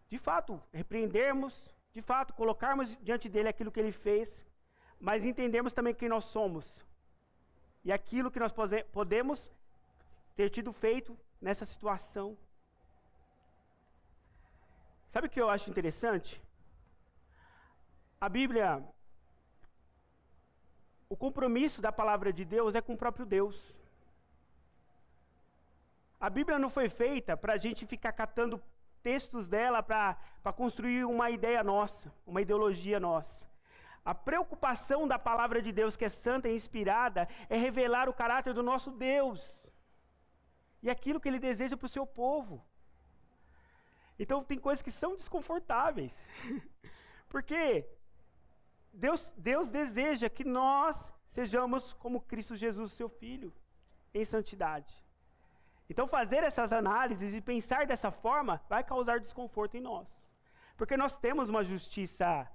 de fato, repreendermos, de fato, colocarmos diante dele aquilo que ele fez, mas entendermos também quem nós somos e aquilo que nós podemos ter tido feito nessa situação. Sabe o que eu acho interessante? A Bíblia, o compromisso da palavra de Deus é com o próprio Deus. A Bíblia não foi feita para a gente ficar catando textos dela para construir uma ideia nossa, uma ideologia nossa. A preocupação da palavra de Deus, que é santa e inspirada, é revelar o caráter do nosso Deus e aquilo que Ele deseja para o seu povo. Então tem coisas que são desconfortáveis, porque Deus deseja que nós sejamos como Cristo Jesus, seu Filho, em santidade. Então fazer essas análises e pensar dessa forma vai causar desconforto em nós. Porque nós temos uma justiça,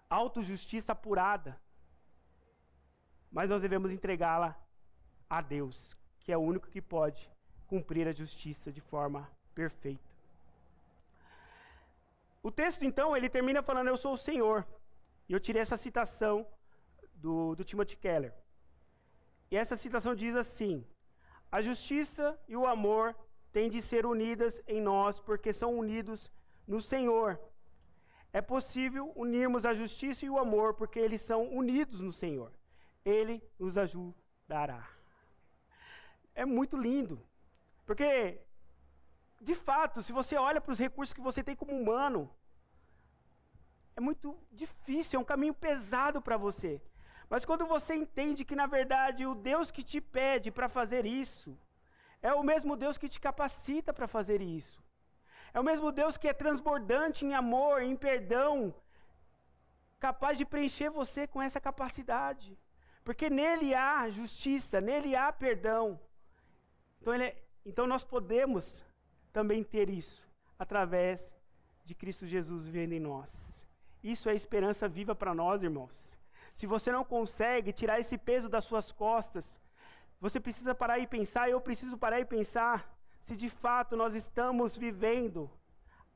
autojustiça apurada. Mas nós devemos entregá-la a Deus, que é o único que pode cumprir a justiça de forma perfeita. O texto, então, ele termina falando, eu sou o Senhor. E eu tirei essa citação do Timothy Keller. E essa citação diz assim: a justiça e o amor têm de ser unidas em nós, porque são unidos no Senhor. É possível unirmos a justiça e o amor, porque eles são unidos no Senhor. Ele nos ajudará. É muito lindo. Porque, de fato, se você olha para os recursos que você tem como humano, é muito difícil, é um caminho pesado para você. Mas quando você entende que, na verdade, o Deus que te pede para fazer isso, é o mesmo Deus que te capacita para fazer isso. É o mesmo Deus que é transbordante em amor, em perdão, capaz de preencher você com essa capacidade. Porque nele há justiça, nele há perdão. Então nós podemos também ter isso, através de Cristo Jesus vivendo em nós. Isso é esperança viva para nós, irmãos. Se você não consegue tirar esse peso das suas costas, você precisa parar e pensar, eu preciso parar e pensar, se de fato nós estamos vivendo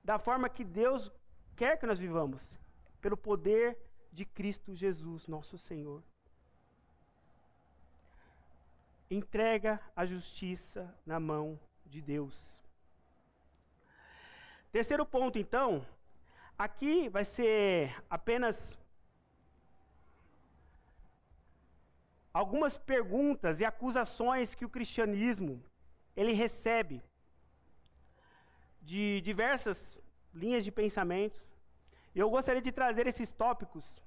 da forma que Deus quer que nós vivamos, pelo poder de Cristo Jesus, nosso Senhor. Entrega a justiça na mão de Deus. Terceiro ponto, então, aqui vai ser apenas algumas perguntas e acusações que o cristianismo ele recebe de diversas linhas de pensamentos. E eu gostaria de trazer esses tópicos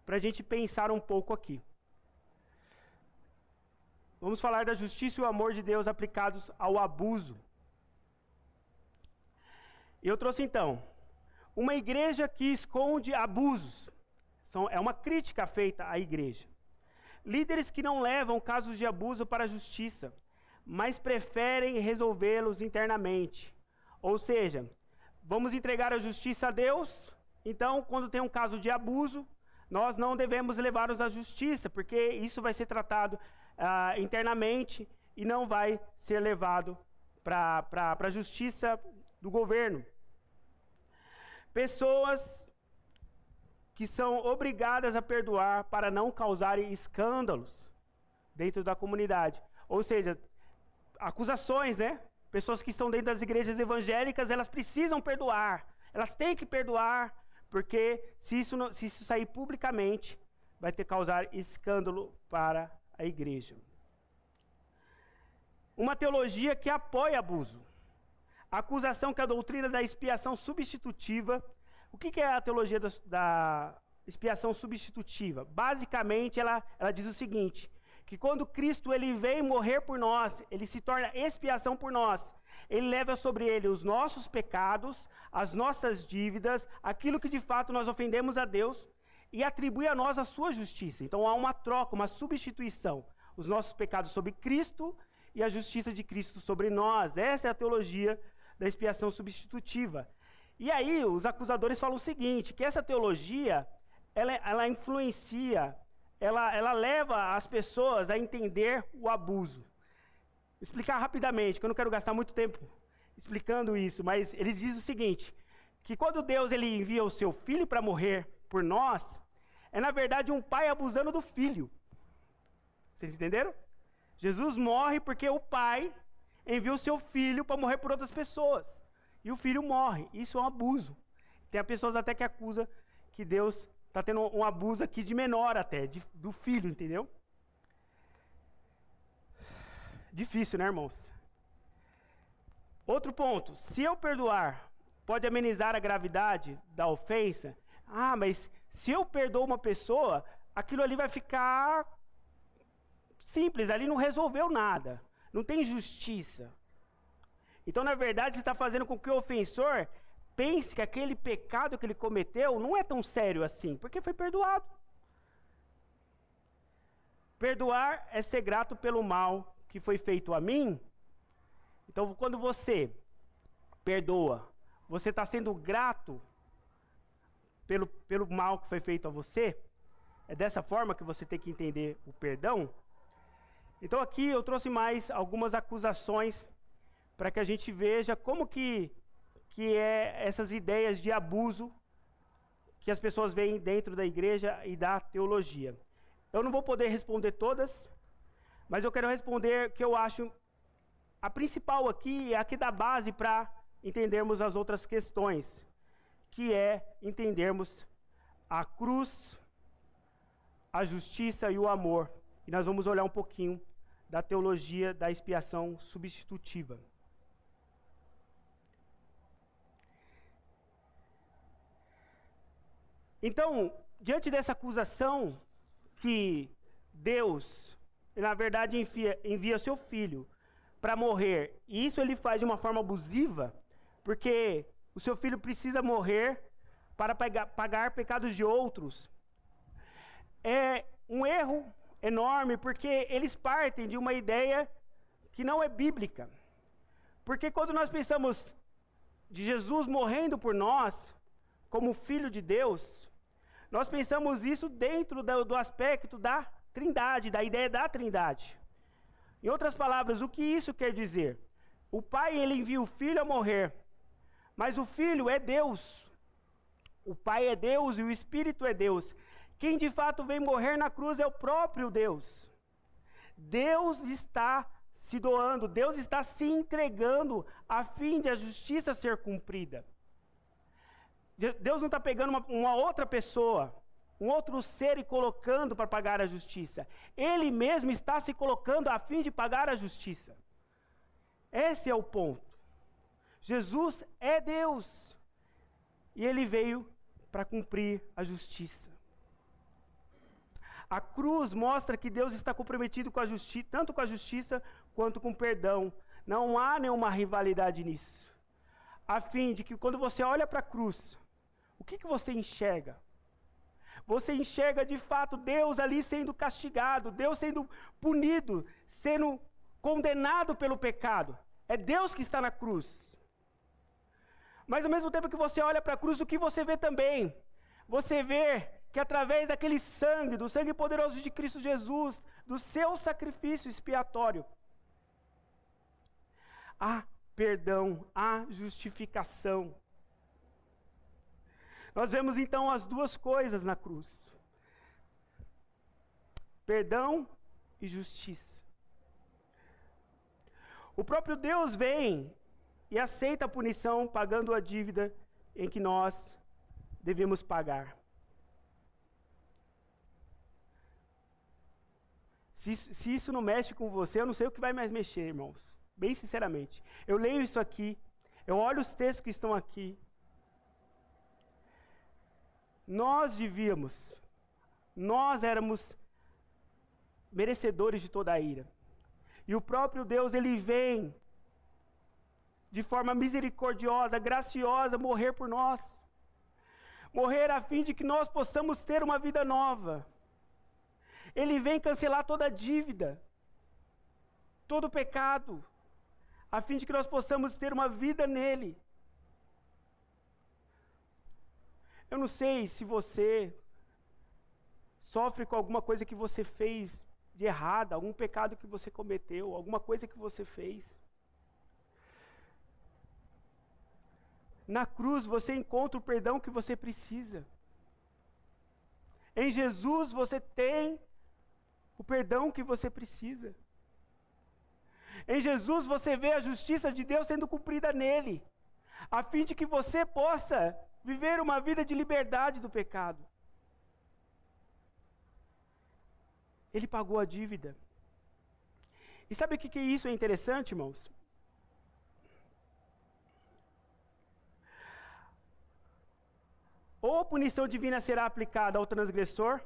para a gente pensar um pouco aqui. Vamos falar da justiça e o amor de Deus aplicados ao abuso. Eu trouxe então, uma igreja que esconde abusos. É uma crítica feita à igreja. Líderes que não levam casos de abuso para a justiça, mas preferem resolvê-los internamente. Ou seja, vamos entregar a justiça a Deus, então quando tem um caso de abuso, nós não devemos levá-los à justiça, porque isso vai ser tratado internamente e não vai ser levado para a justiça do governo. Pessoas que são obrigadas a perdoar para não causarem escândalos dentro da comunidade. Ou seja, acusações, né? Pessoas que estão dentro das igrejas evangélicas, elas precisam perdoar. Elas têm que perdoar, porque se isso sair publicamente, vai causar escândalo para a igreja. Uma teologia que apoia abuso. A acusação que a doutrina da expiação substitutiva. O que é a teologia da expiação substitutiva? Basicamente, ela diz o seguinte, que quando Cristo ele vem morrer por nós, ele se torna expiação por nós. Ele leva sobre ele os nossos pecados, as nossas dívidas, aquilo que de fato nós ofendemos a Deus, e atribui a nós a sua justiça. Então há uma troca, uma substituição. Os nossos pecados sobre Cristo e a justiça de Cristo sobre nós. Essa é a teologia da expiação substitutiva. E aí os acusadores falam o seguinte, que essa teologia, ela influencia, ela leva as pessoas a entender o abuso. Vou explicar rapidamente, que eu não quero gastar muito tempo explicando isso, mas eles dizem o seguinte, que quando Deus ele envia o seu filho para morrer por nós, é na verdade um pai abusando do filho. Vocês entenderam? Jesus morre porque o pai envia o seu filho para morrer por outras pessoas. E o filho morre. Isso é um abuso. Tem pessoas até que acusam que Deus está tendo um abuso aqui de menor até, do filho, entendeu? Difícil, né, irmãos? Outro ponto. Se eu perdoar, pode amenizar a gravidade da ofensa? Ah, mas se eu perdoo uma pessoa, aquilo ali vai ficar simples, ali não resolveu nada. Não tem justiça. Então, na verdade, você está fazendo com que o ofensor pense que aquele pecado que ele cometeu não é tão sério assim, porque foi perdoado. Perdoar é ser grato pelo mal que foi feito a mim. Então, quando você perdoa, você está sendo grato pelo mal que foi feito a você. É dessa forma que você tem que entender o perdão. Então, aqui eu trouxe mais algumas acusações para que a gente veja como que é essas ideias de abuso que as pessoas veem dentro da igreja e da teologia. Eu não vou poder responder todas, mas eu quero responder que eu acho a principal aqui, é a que dá base para entendermos as outras questões, que é entendermos a cruz, a justiça e o amor. E nós vamos olhar um pouquinho da teologia da expiação substitutiva. Então, diante dessa acusação que Deus, na verdade, envia seu filho para morrer, e isso ele faz de uma forma abusiva, porque o seu filho precisa morrer para pagar pecados de outros. É um erro enorme, porque eles partem de uma ideia que não é bíblica. Porque quando nós pensamos de Jesus morrendo por nós, como Filho de Deus, nós pensamos isso dentro do aspecto da Trindade, da ideia da Trindade. Em outras palavras, o que isso quer dizer? O Pai, ele envia o Filho a morrer, mas o Filho é Deus. O Pai é Deus e o Espírito é Deus. Quem de fato vem morrer na cruz é o próprio Deus. Deus está se doando, Deus está se entregando a fim de a justiça ser cumprida. Deus não está pegando uma outra pessoa, um outro ser e colocando para pagar a justiça. Ele mesmo está se colocando a fim de pagar a justiça. Esse é o ponto. Jesus é Deus. E ele veio para cumprir a justiça. A cruz mostra que Deus está comprometido com a justiça, tanto com a justiça quanto com o perdão. Não há nenhuma rivalidade nisso. A fim de que quando você olha para a cruz, o que você enxerga? Você enxerga de fato Deus ali sendo castigado, Deus sendo punido, sendo condenado pelo pecado. É Deus que está na cruz. Mas ao mesmo tempo que você olha para a cruz, o que você vê também? Você vê que através daquele sangue, do sangue poderoso de Cristo Jesus, do seu sacrifício expiatório, há perdão, há justificação. Nós vemos então as duas coisas na cruz: perdão e justiça. O próprio Deus vem e aceita a punição, pagando a dívida em que nós devemos pagar. Se isso não mexe com você, eu não sei o que vai mais mexer, irmãos. Bem sinceramente. Eu leio isso aqui, eu olho os textos que estão aqui. Nós éramos merecedores de toda a ira. E o próprio Deus, ele vem de forma misericordiosa, graciosa, morrer por nós. Morrer a fim de que nós possamos ter uma vida nova. Ele vem cancelar toda a dívida, todo o pecado, a fim de que nós possamos ter uma vida nele. Eu não sei se você sofre com alguma coisa que você fez de errada, algum pecado que você cometeu, alguma coisa que você fez. Na cruz você encontra o perdão que você precisa. Em Jesus você tem o perdão que você precisa. Em Jesus você vê a justiça de Deus sendo cumprida nele, a fim de que você possa viver uma vida de liberdade do pecado. Ele pagou a dívida. E sabe o que isso é interessante, irmãos? Ou a punição divina será aplicada ao transgressor,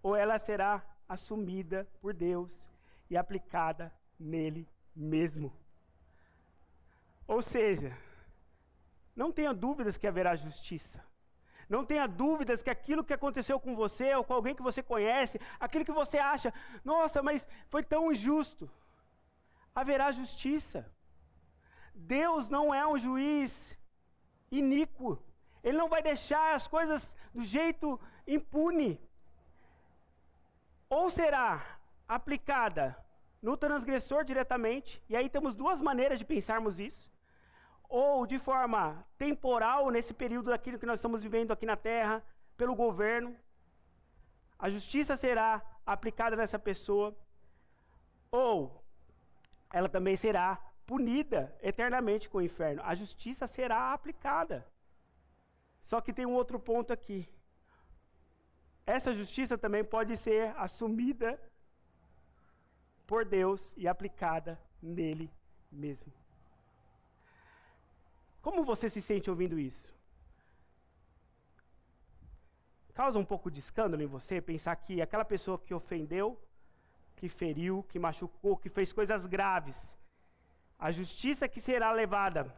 ou ela será assumida por Deus e aplicada nele mesmo. Ou seja, não tenha dúvidas que haverá justiça. Não tenha dúvidas que aquilo que aconteceu com você ou com alguém que você conhece, aquilo que você acha, nossa, mas foi tão injusto. Haverá justiça. Deus não é um juiz iníquo. Ele não vai deixar as coisas do jeito impune. Ou será aplicada no transgressor diretamente, e aí temos duas maneiras de pensarmos isso, ou de forma temporal, nesse período daquilo que nós estamos vivendo aqui na terra, pelo governo, a justiça será aplicada nessa pessoa, ou ela também será punida eternamente com o inferno. A justiça será aplicada. Só que tem um outro ponto aqui. Essa justiça também pode ser assumida por Deus e aplicada nele mesmo. Como você se sente ouvindo isso? Causa um pouco de escândalo em você pensar que aquela pessoa que ofendeu, que feriu, que machucou, que fez coisas graves, a justiça que será levada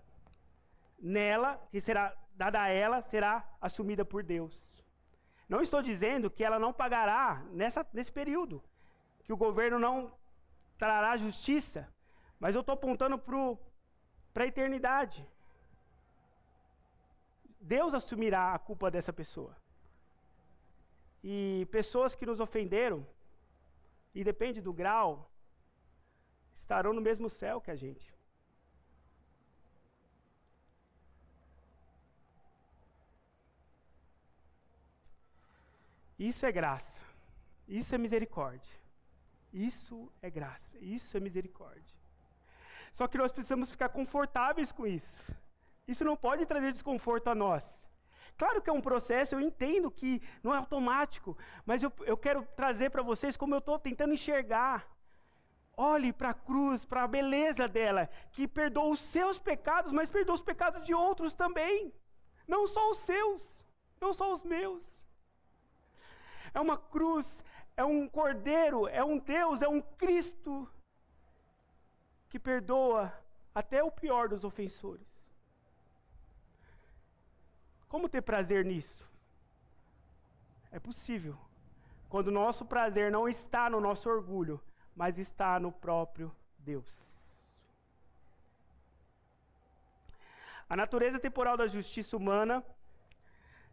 nela, que será dada a ela, será assumida por Deus. Não estou dizendo que ela não pagará nesse período, que o governo não trará justiça, mas eu estou apontando para a eternidade. Deus assumirá a culpa dessa pessoa. E pessoas que nos ofenderam, e depende do grau, estarão no mesmo céu que a gente. Isso é graça. Isso é misericórdia. Isso é graça. Isso é misericórdia. Só que nós precisamos ficar confortáveis com isso. Isso não pode trazer desconforto a nós. Claro que é um processo, eu entendo que não é automático, mas eu quero trazer para vocês como eu estou tentando enxergar. Olhe para a cruz, para a beleza dela, que perdoa os seus pecados, mas perdoa os pecados de outros também. Não só os seus, não só os meus. É uma cruz, é um cordeiro, é um Deus, é um Cristo que perdoa até o pior dos ofensores. Como ter prazer nisso? É possível, quando o nosso prazer não está no nosso orgulho, mas está no próprio Deus. A natureza temporal da justiça humana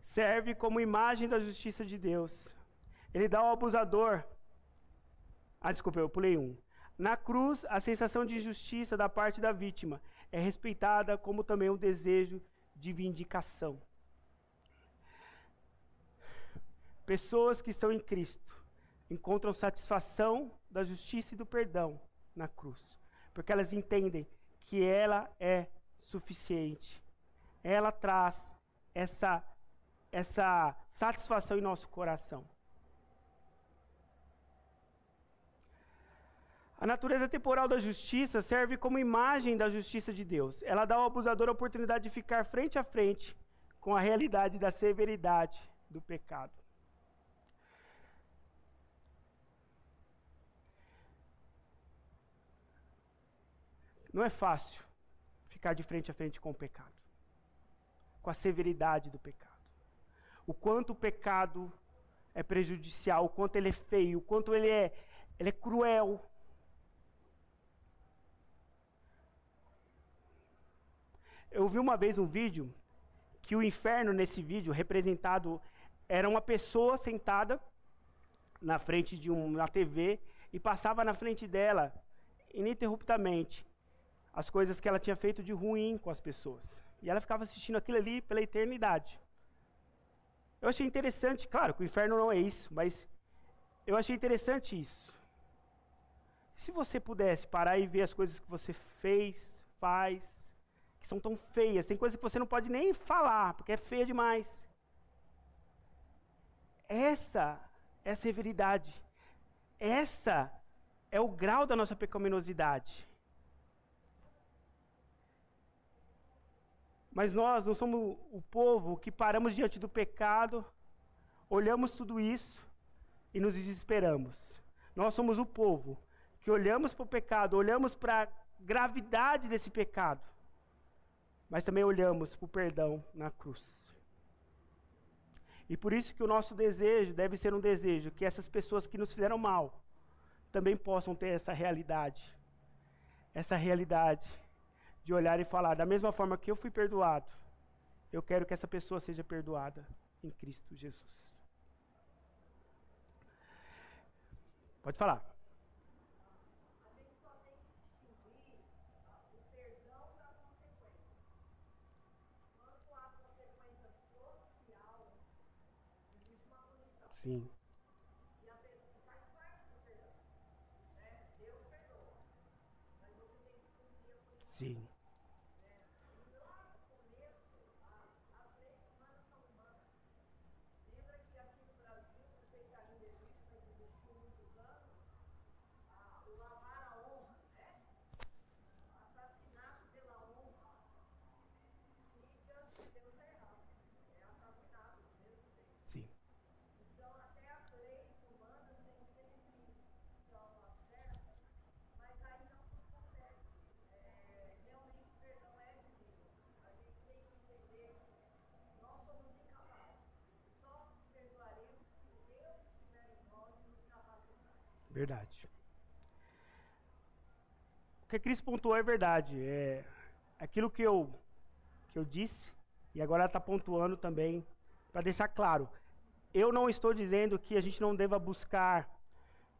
serve como imagem da justiça de Deus. Ele dá ao abusador... desculpa, eu pulei um. Na cruz, a sensação de injustiça da parte da vítima é respeitada como também um desejo de vindicação. Pessoas que estão em Cristo encontram satisfação da justiça e do perdão na cruz, porque elas entendem que ela é suficiente. Ela traz essa satisfação em nosso coração. A natureza temporal da justiça serve como imagem da justiça de Deus. Ela dá ao abusador a oportunidade de ficar frente a frente com a realidade da severidade do pecado. Não é fácil ficar de frente a frente com o pecado, com a severidade do pecado. O quanto o pecado é prejudicial, o quanto ele é feio, o quanto ele é cruel. Eu vi uma vez um vídeo que o inferno nesse vídeo representado era uma pessoa sentada na frente de uma TV e passava na frente dela ininterruptamente as coisas que ela tinha feito de ruim com as pessoas. E ela ficava assistindo aquilo ali pela eternidade. Eu achei interessante, claro que o inferno não é isso, mas eu achei interessante isso. Se você pudesse parar e ver as coisas que você fez, faz, que são tão feias, tem coisas que você não pode nem falar, porque é feia demais. Essa é a severidade. Essa é o grau da nossa pecaminosidade. Mas nós não somos o povo que paramos diante do pecado, olhamos tudo isso e nos desesperamos. Nós somos o povo que olhamos para o pecado, olhamos para a gravidade desse pecado, mas também olhamos para o perdão na cruz. E por isso que o nosso desejo deve ser um desejo que essas pessoas que nos fizeram mal também possam ter essa realidade de olhar e falar, da mesma forma que eu fui perdoado, eu quero que essa pessoa seja perdoada em Cristo Jesus. Pode falar. Sim. Sim. Sim. Verdade. O que Cris pontuou é verdade. É aquilo que eu disse, e agora ela está pontuando também, para deixar claro. Eu não estou dizendo que a gente não deva buscar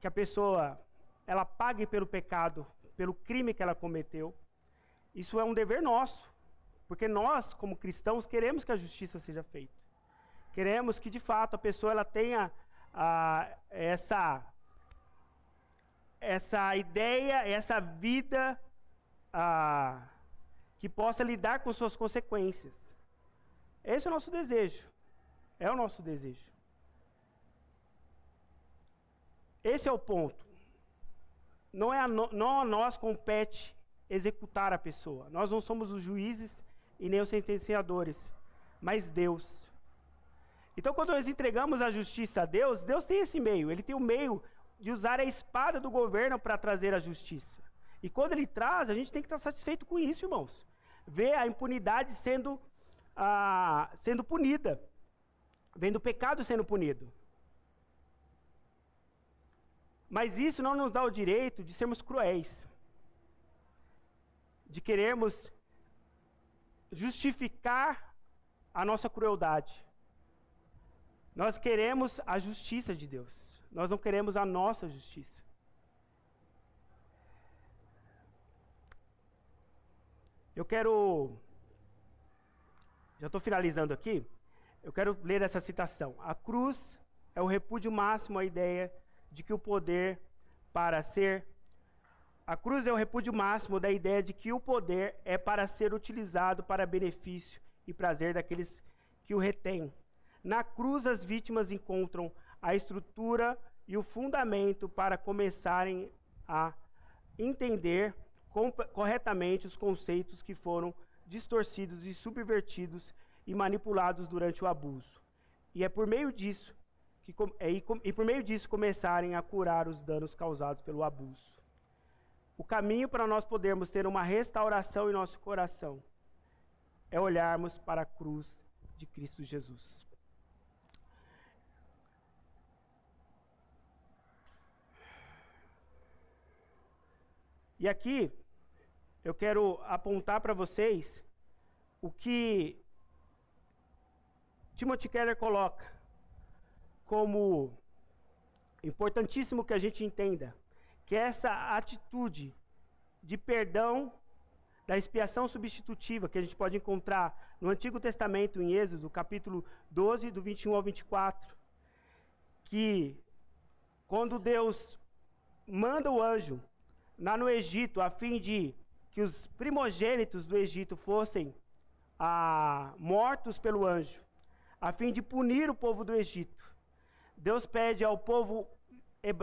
que a pessoa ela pague pelo pecado, pelo crime que ela cometeu. Isso é um dever nosso, porque nós, como cristãos, queremos que a justiça seja feita. Queremos que, de fato, a pessoa ela tenha essa ideia, essa vida que possa lidar com suas consequências. Esse é o nosso desejo. É o nosso desejo. Esse é o ponto. Não a nós compete executar a pessoa. Nós não somos os juízes e nem os sentenciadores, mas Deus. Então, quando nós entregamos a justiça a Deus, Deus tem esse meio. Ele tem o meio de usar a espada do governo para trazer a justiça. E quando Ele traz, a gente tem que estar satisfeito com isso, irmãos. Ver a impunidade sendo punida. Vendo o pecado sendo punido. Mas isso não nos dá o direito de sermos cruéis. De querermos justificar a nossa crueldade. Nós queremos a justiça de Deus. Nós não queremos a nossa justiça. Eu quero... Já estou finalizando aqui. Eu quero ler essa citação. A cruz é o repúdio máximo à ideia de que o poder para ser... A cruz é o repúdio máximo da ideia de que o poder é para ser utilizado para benefício e prazer daqueles que o retêm. Na cruz, as vítimas encontram a estrutura e o fundamento para começarem a entender corretamente os conceitos que foram distorcidos e subvertidos e manipulados durante o abuso. E é por meio disso por meio disso começarem a curar os danos causados pelo abuso. O caminho para nós podermos ter uma restauração em nosso coração é olharmos para a cruz de Cristo Jesus. E aqui eu quero apontar para vocês o que Timothy Keller coloca como importantíssimo que a gente entenda, que é essa atitude de perdão, da expiação substitutiva, que a gente pode encontrar no Antigo Testamento, em Êxodo, capítulo 12, do 21 ao 24, que quando Deus manda o anjo lá no Egito, a fim de que os primogênitos do Egito fossem mortos pelo anjo, a fim de punir o povo do Egito, Deus pede ao povo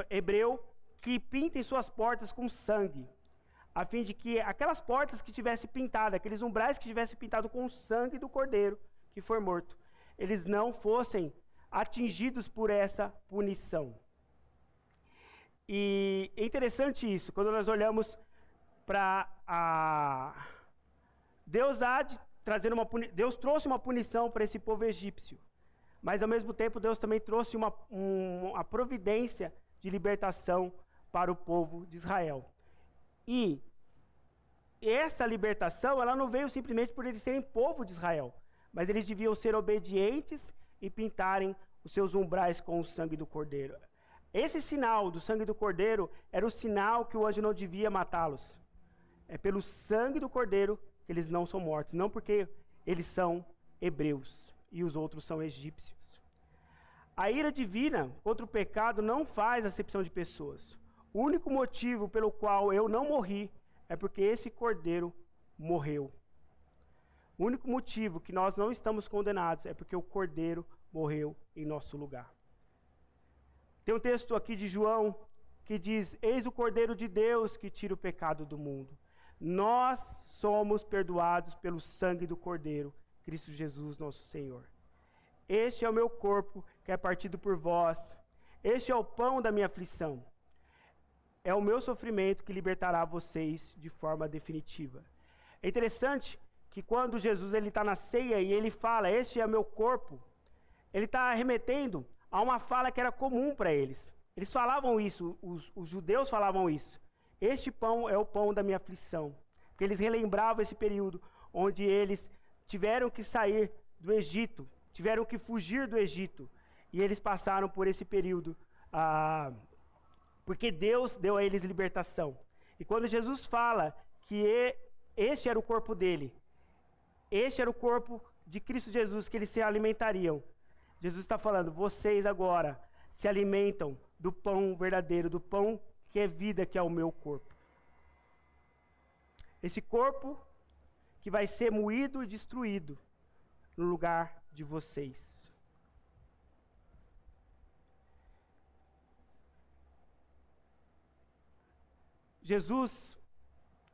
hebreu que pintem suas portas com sangue, a fim de que aquelas portas que tivessem pintado, aqueles umbrais que tivessem pintado com o sangue do cordeiro que foi morto, eles não fossem atingidos por essa punição. E é interessante isso, quando nós olhamos para Deus Deus trouxe uma punição para esse povo egípcio, mas ao mesmo tempo Deus também trouxe uma providência de libertação para o povo de Israel. E essa libertação, ela não veio simplesmente por eles serem povo de Israel, mas eles deviam ser obedientes e pintarem os seus umbrais com o sangue do cordeiro. Esse sinal do sangue do cordeiro era o sinal que o anjo não devia matá-los. É pelo sangue do cordeiro que eles não são mortos, não porque eles são hebreus e os outros são egípcios. A ira divina contra o pecado não faz acepção de pessoas. O único motivo pelo qual eu não morri é porque esse cordeiro morreu. O único motivo que nós não estamos condenados é porque o cordeiro morreu em nosso lugar. Tem um texto aqui de João que diz: eis o cordeiro de Deus que tira o pecado do mundo. Nós somos perdoados pelo sangue do cordeiro, Cristo Jesus, nosso Senhor. Este é o meu corpo que é partido por vós. Este é o pão da minha aflição. É o meu sofrimento que libertará vocês de forma definitiva. É interessante que quando Jesus está na ceia e ele fala, este é o meu corpo, ele está remetendo a uma fala que era comum para eles. Eles falavam isso, os judeus falavam isso. Este pão é o pão da minha aflição. Porque eles relembravam esse período onde eles tiveram que sair do Egito, tiveram que fugir do Egito. E eles passaram por esse período, porque Deus deu a eles libertação. E quando Jesus fala que este era o corpo dele, este era o corpo de Cristo Jesus que eles se alimentariam, Jesus está falando, vocês agora se alimentam do pão verdadeiro, do pão que é vida, que é o meu corpo. Esse corpo que vai ser moído e destruído no lugar de vocês. Jesus,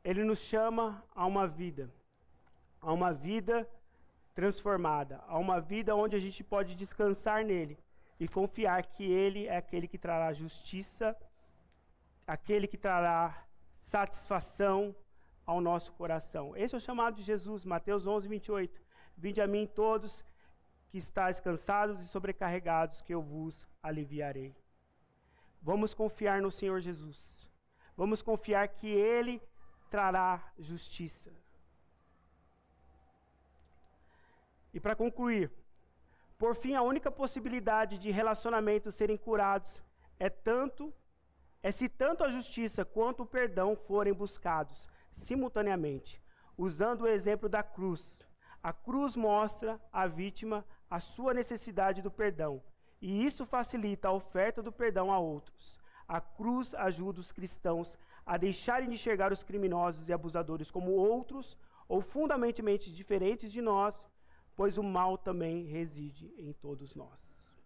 ele nos chama a uma vida transformada, a uma vida onde a gente pode descansar nele e confiar que ele é aquele que trará justiça, aquele que trará satisfação ao nosso coração. Esse é o chamado de Jesus, Mateus 11, 28. Vinde a mim todos que estáis cansados e sobrecarregados, que eu vos aliviarei. Vamos confiar no Senhor Jesus. Vamos confiar que Ele trará justiça. E para concluir, por fim, a única possibilidade de relacionamentos serem curados é se tanto a justiça quanto o perdão forem buscados simultaneamente, usando o exemplo da cruz. A cruz mostra à vítima a sua necessidade do perdão, e isso facilita a oferta do perdão a outros. A cruz ajuda os cristãos a deixarem de enxergar os criminosos e abusadores como outros ou fundamentalmente diferentes de nós, pois o mal também reside em todos nós.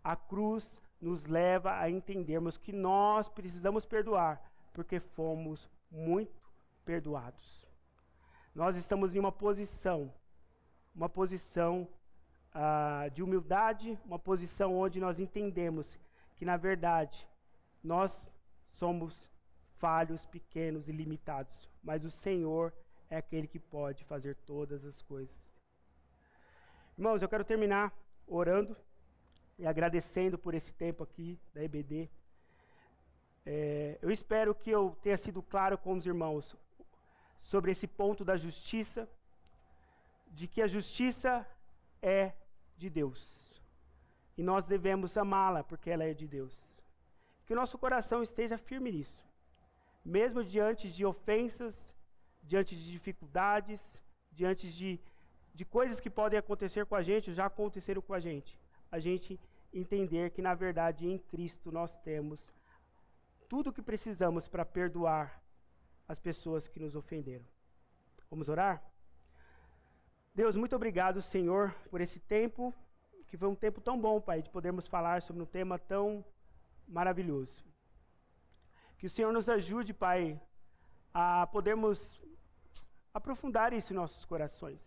A cruz nos leva a entendermos que nós precisamos perdoar, porque fomos muito perdoados. Nós estamos em uma posição de humildade, uma posição onde nós entendemos que, na verdade, nós somos falhos, pequenos e limitados, mas o Senhor é aquele que pode fazer todas as coisas. Irmãos, eu quero terminar orando e agradecendo por esse tempo aqui da EBD. Eu espero que eu tenha sido claro com os irmãos sobre esse ponto da justiça, de que a justiça é de Deus e nós devemos amá-la porque ela é de Deus. Que o nosso coração esteja firme nisso, mesmo diante de ofensas, diante de dificuldades, diante de coisas que podem acontecer com a gente, já aconteceram com a gente entender que, na verdade, em Cristo nós temos tudo o que precisamos para perdoar as pessoas que nos ofenderam. Vamos orar? Deus, muito obrigado, Senhor, por esse tempo, que foi um tempo tão bom, Pai, de podermos falar sobre um tema tão maravilhoso. Que o Senhor nos ajude, Pai, a podermos aprofundar isso em nossos corações.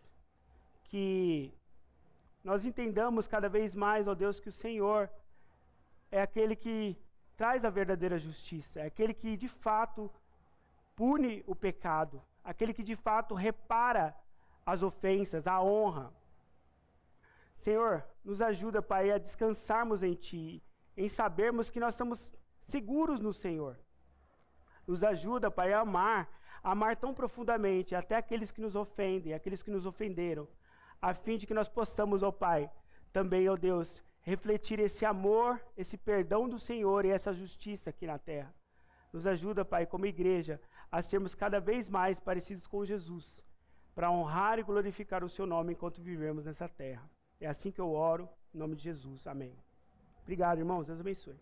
Que nós entendamos cada vez mais, ó Deus, que o Senhor é aquele que traz a verdadeira justiça, é aquele que de fato pune o pecado, aquele que de fato repara as ofensas, a honra. Senhor, nos ajuda, Pai, a descansarmos em Ti, em sabermos que nós estamos seguros no Senhor. Nos ajuda, Pai, a amar tão profundamente até aqueles que nos ofendem, aqueles que nos ofenderam, a fim de que nós possamos, ó Pai, também, ó Deus, refletir esse amor, esse perdão do Senhor e essa justiça aqui na terra. Nos ajuda, Pai, como igreja, a sermos cada vez mais parecidos com Jesus, para honrar e glorificar o Seu nome enquanto vivemos nessa terra. É assim que eu oro, em nome de Jesus. Amém. Obrigado, irmãos. Deus abençoe.